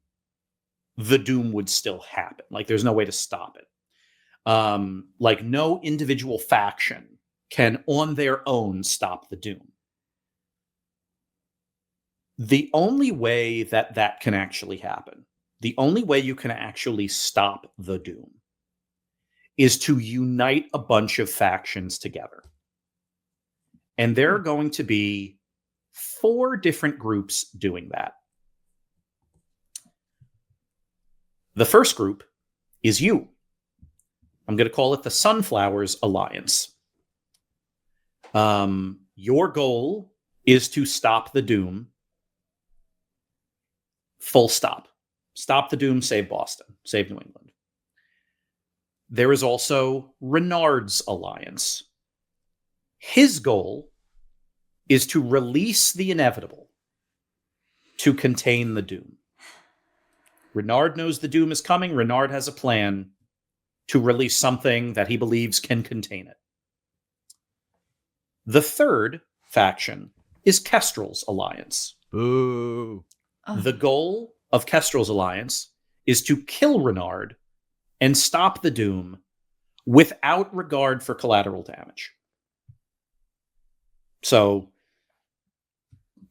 the Doom would still happen. Like, there's no way to stop it. Like, no individual faction can, on their own, stop the Doom. The only way that can actually happen, the only way you can actually stop the Doom, is to unite a bunch of factions together. And there are going to be 4 different groups doing that. The first group is you. I'm going to call it the Sunflowers Alliance. Your goal is to stop the Doom. Full stop. Stop the Doom, save Boston, save New England. There is also Renard's Alliance. His goal is to release the inevitable, to contain the Doom. Renard knows the doom is coming. Renard has a plan to release something that he believes can contain it. The third faction is Kestrel's alliance. Boo. The goal of Kestrel's alliance is to kill Renard and stop the doom without regard for collateral damage. So,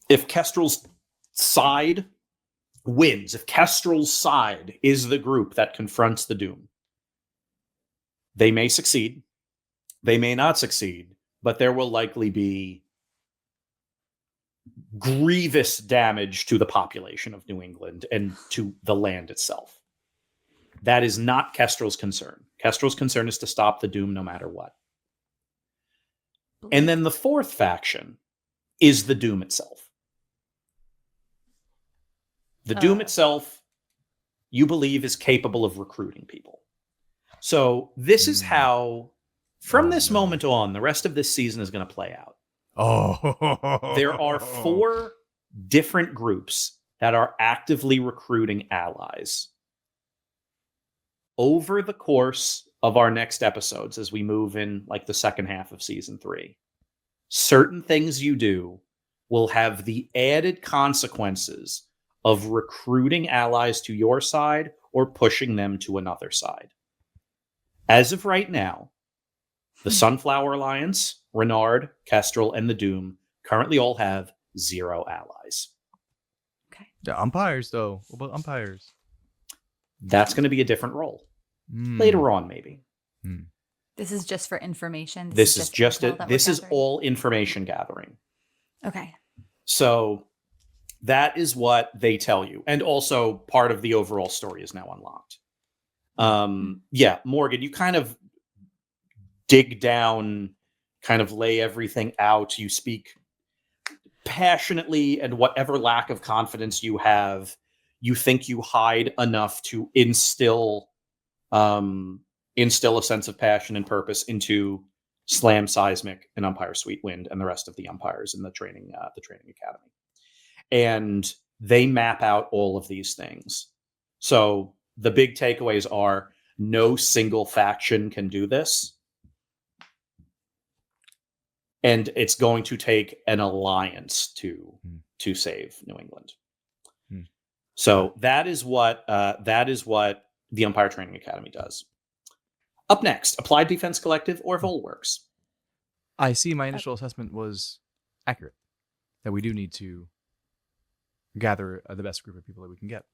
if Kestrel's side wins, if Kestrel's side is the group that confronts the doom, they may succeed, they may not succeed, but there will likely be grievous damage to the population of New England and to the land itself. That is not Kestrel's concern. Kestrel's concern is to stop the doom no matter what. And then the fourth faction is the doom itself. The doom itself, you believe, is capable of recruiting people. So this is how, from this moment on, the rest of this season is going to play out. There are 4 different groups that are actively recruiting allies. Over the course of our next episodes, as we move in like the second half of season 3, certain things you do will have the added consequences of recruiting allies to your side or pushing them to another side. As of right now, the Sunflower Alliance, Renard, Kestrel, and the Doom currently all have 0 allies. Okay. The umpires, though. What about umpires? That's going to be a different role. Later on, maybe. This is just for information. This is all information gathering. Okay. So that is what they tell you. And also part of the overall story is now unlocked. Yeah, Morgan, you kind of dig down, kind of lay everything out. You speak passionately, and whatever lack of confidence you have, you think you hide enough to instill a sense of passion and purpose into Slam, Seismic, and Umpire Sweetwind, and the rest of the umpires in the training academy. And they map out all of these things. So the big takeaways are no single faction can do this. And it's going to take an alliance to save New England. So that is what the Umpire Training Academy does. Up next, Applied Defense Collective or Volworks. I see my initial assessment was accurate. That we do need to gather the best group of people that we can get.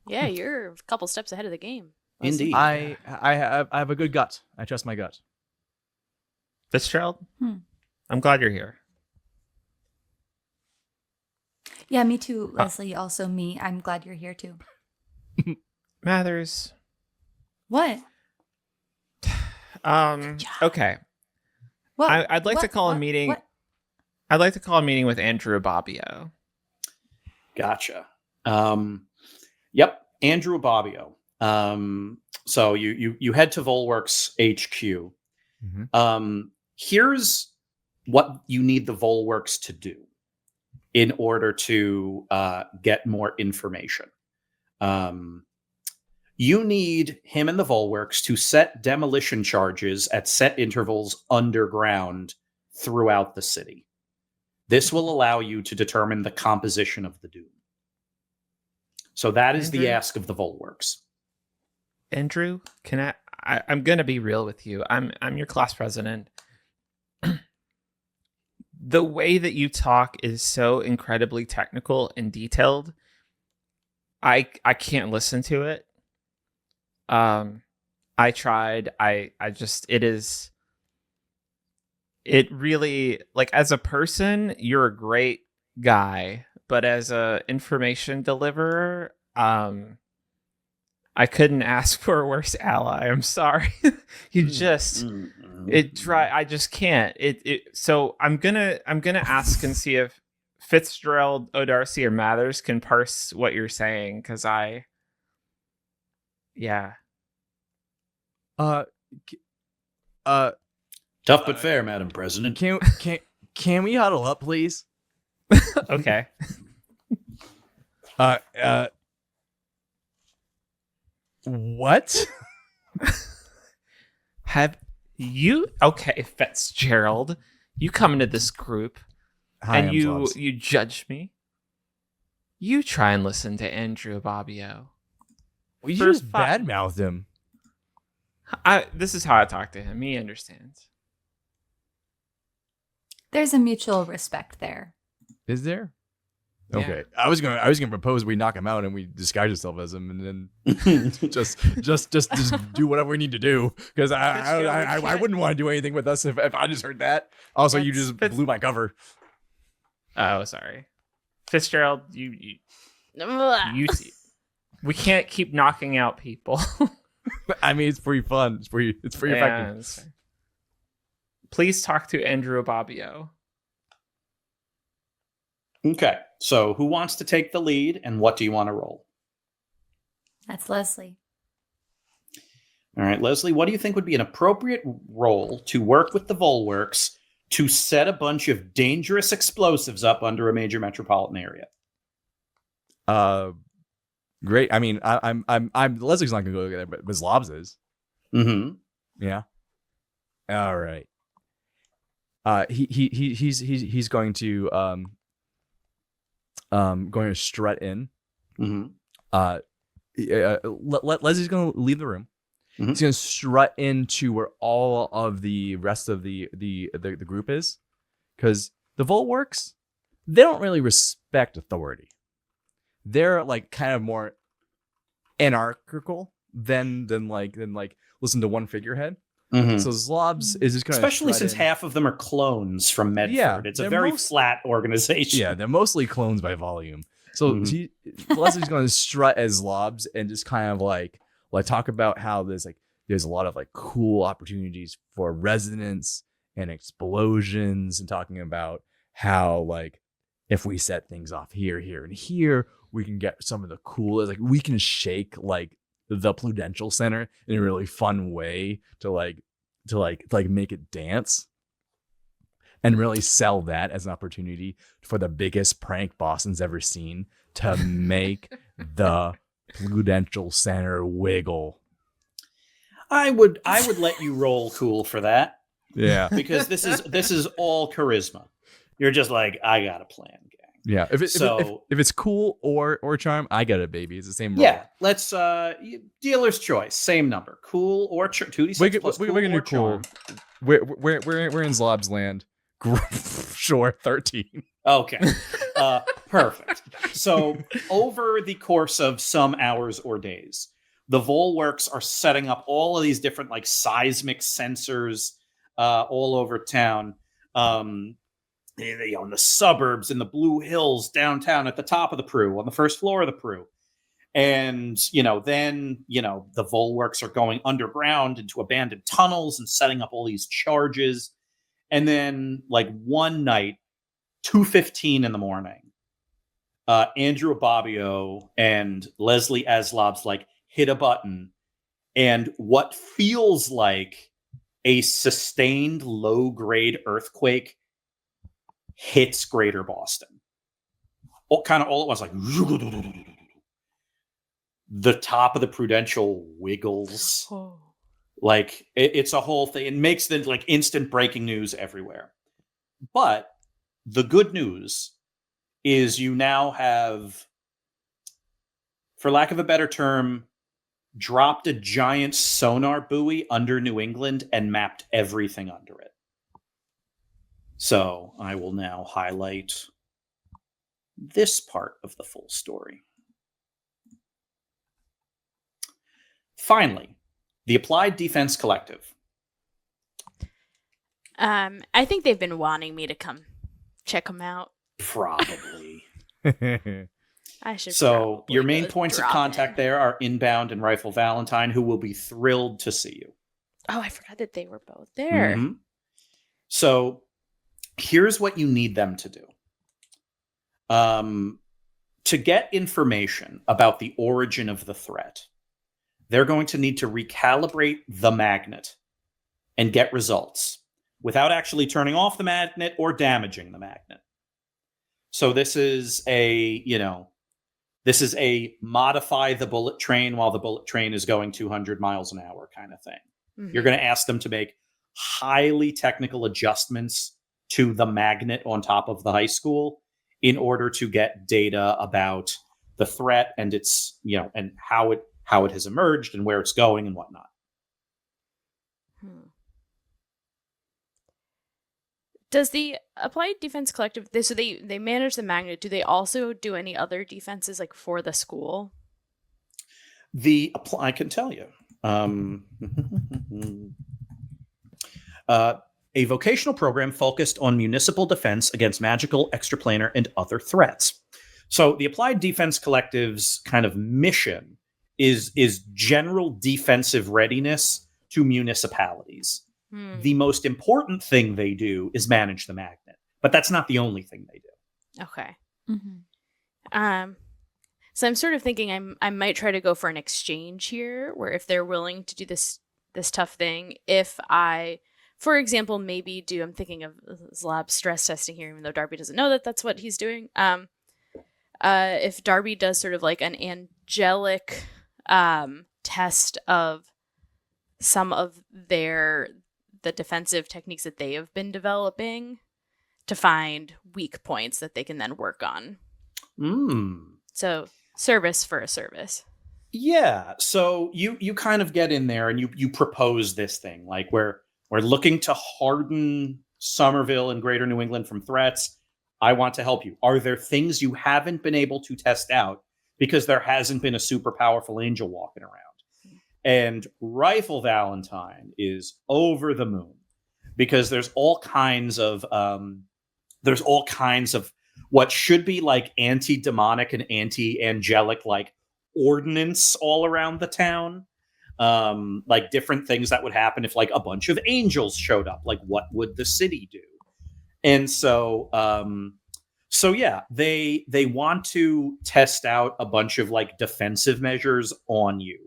Yeah, you're a couple steps ahead of the game. Indeed. I have a good gut. I trust my gut. Fitzgerald, I'm glad you're here. Yeah, me too, Leslie. Also me. I'm glad you're here too. Mathers. What? Okay. What? I'd like to call a meeting. I'd like to call a meeting with Andrew Bobbio. Gotcha. Yep, Andrew Bobbio. So you head to Volworks HQ. Here's what you need the Volworks to do in order to get more information. You need him and the Volworks to set demolition charges at set intervals underground throughout the city. This will allow you to determine the composition of the doom. So that is the ask of the Volworks. Andrew, can I'm going to be real with you. I'm your class president. The way that you talk is so incredibly technical and detailed. I can't listen to it. I tried. It really, like, as a person, you're a great guy, but as a information deliverer, I couldn't ask for a worse ally. I'm sorry. I just can't. So I'm gonna ask and see if Fitzgerald, O'Darcy, or Mathers can parse what you're saying, because yeah. Tough but fair, Madam President. Can we huddle up, please? Okay. What? Have you? Okay, Fitzgerald, you come into this group Hi, and I'm you Zlobs. you judge me. You try and listen to Andrew Bobbio. You for just badmouthed him. This is how I talk to him. He understands. There's a mutual respect there. Is there? Yeah. Okay, I was gonna propose we knock him out and we disguise ourselves as him, and then just do whatever we need to do, because I wouldn't want to do anything with us if I just heard that. Also, you just blew my cover. Oh, sorry, Fitzgerald. You we can't keep knocking out people. I mean, it's pretty fun. It's pretty effective. That's fair. Please talk to Andrew Bobbio. Okay, so who wants to take the lead, and what do you want to roll? That's Leslie. All right, Leslie, what do you think would be an appropriate role to work with the Volworks to set a bunch of dangerous explosives up under a major metropolitan area? Great. I mean, I'm Leslie's not gonna go there, but Zlobs is. Mm-hmm. Yeah. All right. He's going to strut in. Mm-hmm. Leslie's going to leave the room. Mm-hmm. He's going to strut into where all of the rest of the group is, because the Volworks, they don't really respect authority. They're like kind of more anarchical than listen to one figurehead. Mm-hmm. So Zlobs is just going to, especially since half of them are clones from Medford. Yeah, it's a very flat organization. Yeah, they're mostly clones by volume. So Leslie's going to strut as Zlobs and just kind of like talk about how there's a lot of like cool opportunities for resonance and explosions, and talking about how like if we set things off here, and here, we can get some of the coolest, like we can shake like the Prudential Center in a really fun way to make it dance, and really sell that as an opportunity for the biggest prank Boston's ever seen, to make the Prudential Center wiggle. I would let you roll cool for that. Yeah. Because this is all charisma. You're just like, I got a plan, gang. Yeah. If it's cool or charm, I get it, baby. It's the same roll. Yeah. Let's dealer's choice. Same number. Cool or 2d6 plus cool we can do or cool. charm. We're in Zlob's land. Sure, 13. Okay. Perfect. So over the course of some hours or days, the Volworks are setting up all of these different like seismic sensors all over town. In the suburbs, in the Blue Hills, downtown, at the top of the Prue, on the first floor of the Prue. And, then, the Volworks are going underground into abandoned tunnels and setting up all these charges. And then, like, one night, 2:15 in the morning, Andrew Bobbio and Leslie Zlobs, like, hit a button. And what feels like a sustained low-grade earthquake hits Greater Boston. Kind of all at once, like the top of the Prudential wiggles. Oh. Like it's a whole thing. It makes the like instant breaking news everywhere. But the good news is you now have, for lack of a better term, dropped a giant sonar buoy under New England and mapped everything under it. So I will now highlight this part of the full story. Finally, the Applied Defense Collective. I think they've been wanting me to come check them out. Probably. I should. So your main go points of drop contact in. there are Inbound and Rifle Valentine, who will be thrilled to see you. Oh, I forgot that they were both there. Mm-hmm. So here's what you need them to do. To get information about the origin of the threat, they're going to need to recalibrate the magnet and get results without actually turning off the magnet or damaging the magnet. So this is This is a modify the bullet train while the bullet train is going 200 miles an hour kind of thing. Mm-hmm. You're going to ask them to make highly technical adjustments to the magnet on top of the high school in order to get data about the threat and its, and how it has emerged and where it's going and whatnot. Does the Applied Defense Collective, they manage the magnet, do they also do any other defenses like for the school? I can tell you. A vocational program focused on municipal defense against magical, extraplanar, and other threats. So the Applied Defense Collective's kind of mission is general defensive readiness to municipalities. The most important thing they do is manage the magnet, but that's not the only thing they do. Okay. Mm-hmm. So I'm sort of thinking I might try to go for an exchange here, where if they're willing to do this tough thing, if I, for example, maybe I'm thinking of Zlobs stress testing here, even though Darby doesn't know that that's what he's doing. If Darby does sort of like an angelic test of some of the defensive techniques that they have been developing to find weak points that they can then work on. So service for a service. Yeah. So you kind of get in there and you propose this thing, like we're looking to harden Somerville and Greater New England from threats. I want to help you. Are there things you haven't been able to test out because there hasn't been a super powerful angel walking around? And Rifle Valentine is over the moon because there's all kinds of what should be like anti-demonic and anti-angelic like ordinance all around the town. Like different things that would happen if like a bunch of angels showed up. Like what would the city do? And so yeah, they want to test out a bunch of like defensive measures on you.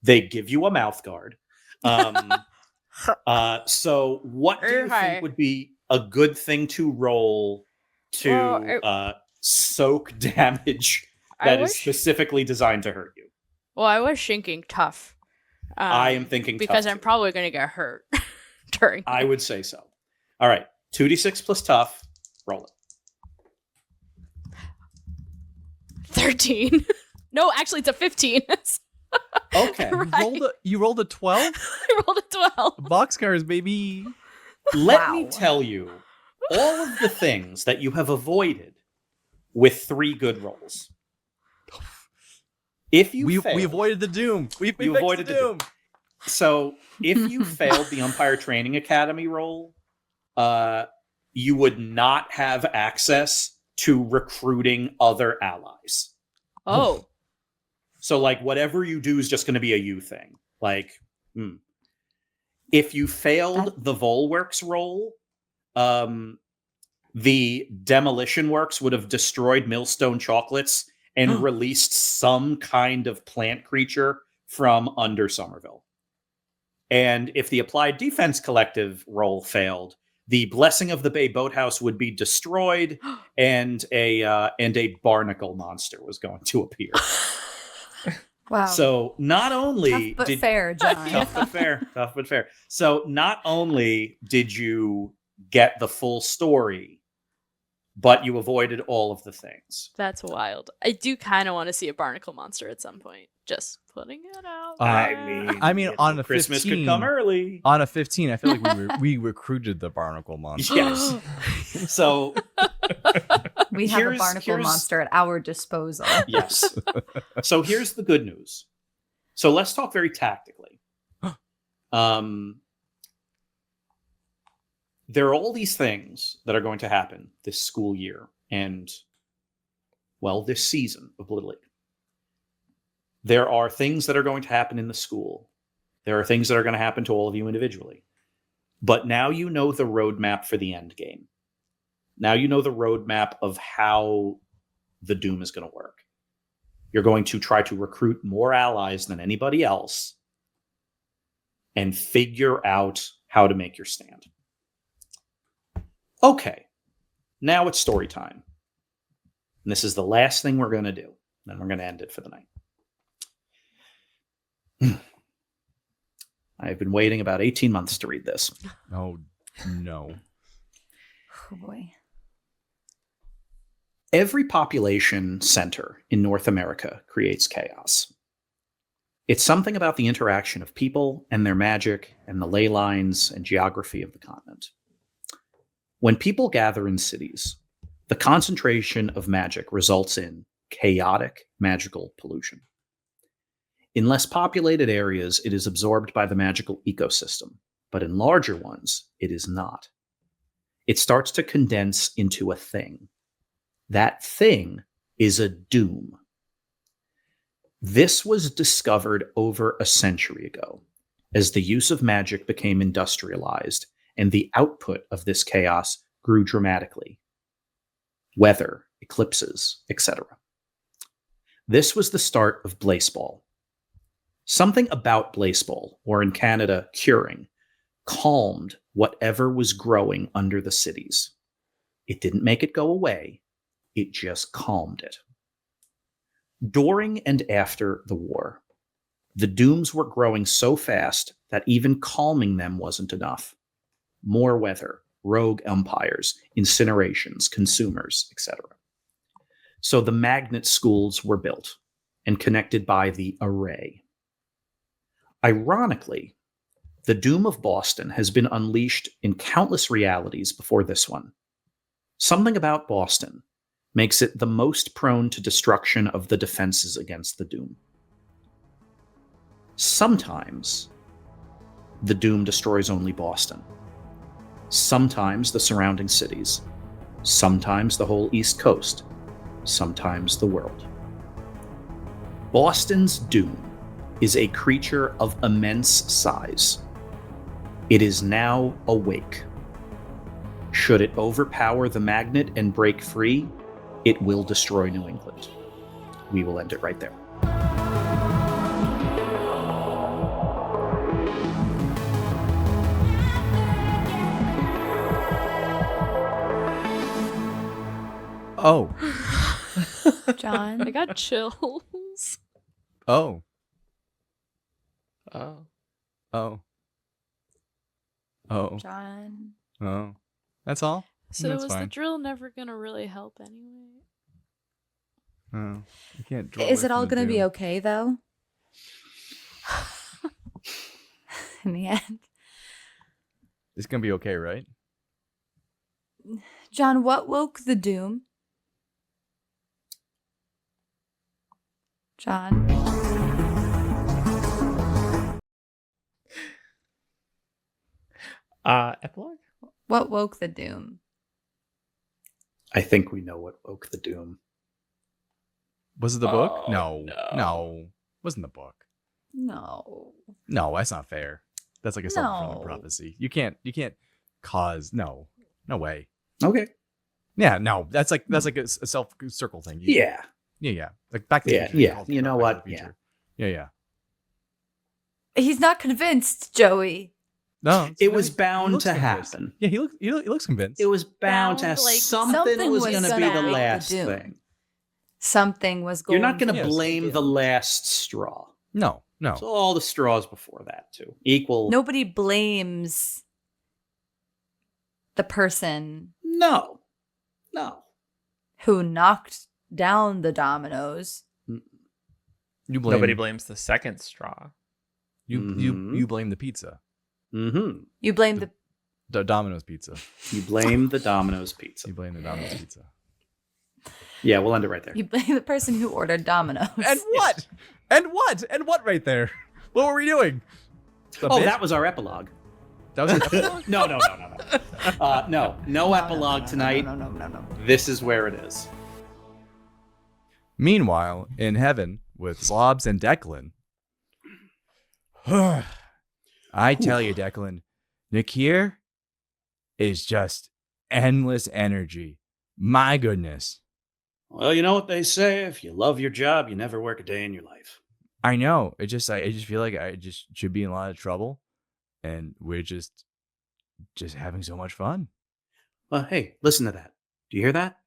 They give you a mouth guard. So what do you think would be a good thing to roll to soak damage that is specifically designed to hurt you? Well, I was thinking tough. I am thinking because tough I'm probably going to get hurt during. I would say so. All right, 2d6 plus tough. Roll it. 13. No, actually, it's a 15. Okay. Right. You rolled a 12? I rolled a 12. Boxcars, baby. Let me tell you all of the things that you have avoided with 3 good rolls. If you failed, we avoided the doom. We avoided the doom. So if you failed the Umpire Training Academy roll, you would not have access to recruiting other allies. Oh. So, like, whatever you do is just going to be a you thing. Like, if you failed the Volworks roll, the Demolition Works would have destroyed Millstone Chocolates and released some kind of plant creature from under Somerville. And if the Applied Defense Collective roll failed, the Blessing of the Bay Boathouse would be destroyed, and a barnacle monster was going to appear. Wow. So not only tough but fair, John. Tough but fair. So not only did you get the full story, but you avoided all of the things. That's wild. I do kind of want to see a barnacle monster at some point. Just putting it out. I mean, on a Christmas 15, could come early. On a 15, I feel like we recruited the barnacle monster. Yes. So we have a barnacle monster at our disposal. Yes. So here's the good news. So let's talk very tactically. There are all these things that are going to happen this school year and, well, this season of Blittle League. There are things that are going to happen in the school. There are things that are going to happen to all of you individually. But now you know the roadmap for the end game. Now you know the roadmap of how the Doom is going to work. You're going to try to recruit more allies than anybody else and figure out how to make your stand. Okay, now it's story time. And this is the last thing we're going to do. Then we're going to end it for the night. I've been waiting about 18 months to read this. Oh, no. Oh boy. Every population center in North America creates chaos. It's something about the interaction of people and their magic and the ley lines and geography of the continent. When people gather in cities, the concentration of magic results in chaotic magical pollution. In less populated areas, it is absorbed by the magical ecosystem, but in larger ones, it is not. It starts to condense into a thing. That thing is a doom. This was discovered over a century ago, as the use of magic became industrialized and the output of this chaos grew dramatically. Weather, eclipses, etc. This was the start of Blaseball. Something about Blaseball, or in Canada, curing, calmed whatever was growing under the cities. It didn't make it go away, it just calmed it. During and after the war, the dooms were growing so fast that even calming them wasn't enough. More weather, rogue empires, incinerations, consumers, etc. So the magnet schools were built and connected by the array. Ironically, the doom of Boston has been unleashed in countless realities before this one. Something about Boston makes it the most prone to destruction of the defenses against the doom. Sometimes, the doom destroys only Boston. Sometimes the surrounding cities. Sometimes the whole East Coast. Sometimes the world. Boston's doom is a creature of immense size. It is now awake. Should it overpower the magnet and break free, it will destroy New England. We will end it right there. Oh. John. I got chills. Oh. Oh. Oh. Oh. John. Oh. That's all? So That's was the fine. drill never gonna really help anyway? Oh. You can't draw Is away it all from the going to be doom. okay, though? In the end. It's going to be okay, right? John, what woke the doom? John. Epilogue? What woke the doom? I think we know what woke the doom. Was it the book? Oh, No. no. No. Wasn't the book. No. No, that's not fair. That's like a self-fulfilling No. prophecy. You can't cause no way. Okay. Yeah, no. That's like a self-circle thing. Yeah. Yeah. Like Back to the Yeah, Future. yeah. Called You know Back to what? the Yeah. Future. Yeah. He's not convinced, Joey. No, It was he bound looks to convinced. happen. Yeah, he looks convinced. It was bound to Bound, like, something something was was going to be gonna the make the last doom. thing. Something was going You're not going to Yes. blame the last straw. No. So all the straws before that too equal. Nobody blames the person No. who knocked down the dominoes. You blame Nobody blames the second straw. you blame the pizza. Mm-hmm. You blame The Domino's pizza. You blame the Domino's pizza. You blame the Domino's pizza. Yeah, we'll end it right there. you blame the person who ordered Domino's. And what? And what? And what right there? What were we doing? That was our epilogue. That was an epilogue? No epilogue tonight. No. This is where it is. Meanwhile, in heaven, with Zlobs and Declan. I tell you, Declan, Nakir is just endless energy. My goodness. Well, you know what they say: if you love your job, you never work a day in your life. I know. I just feel like I just should be in a lot of trouble, and we're just having so much fun. Well, hey, listen to that. Do you hear that?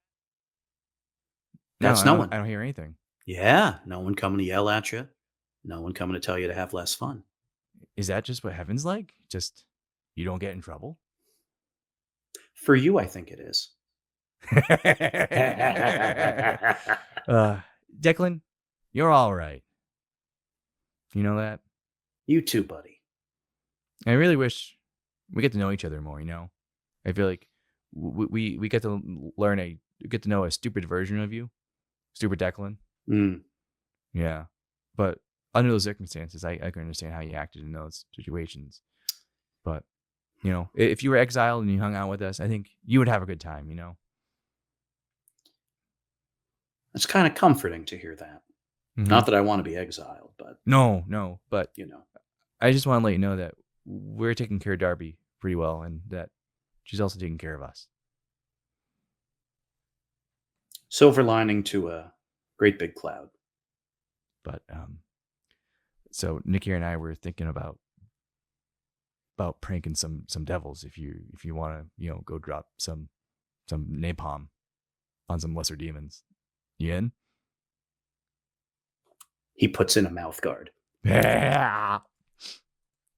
No, That's I no don't- one. I don't hear anything. Yeah, no one coming to yell at you. No one coming to tell you to have less fun. Is that just what heaven's like? Just you don't get in trouble? For you, I think it is. Declan, you're all right. You know that? You too, buddy. I really wish we get to know each other more, you know? I feel like we get to get to know a stupid version of you. Stupid Declan. Mm. Yeah. But under those circumstances, I can understand how you acted in those situations. But, you know, if you were exiled and you hung out with us, I think you would have a good time, you know? It's kind of comforting to hear that. Mm-hmm. Not that I want to be exiled, but... No, but... You know. I just want to let you know that we're taking care of Darby pretty well and that she's also taking care of us. Silver lining to a great big cloud. But so Nikki and I were thinking about pranking some devils if you want to, you know, go drop some napalm on some lesser demons. You in? He puts in a mouth guard. Yeah.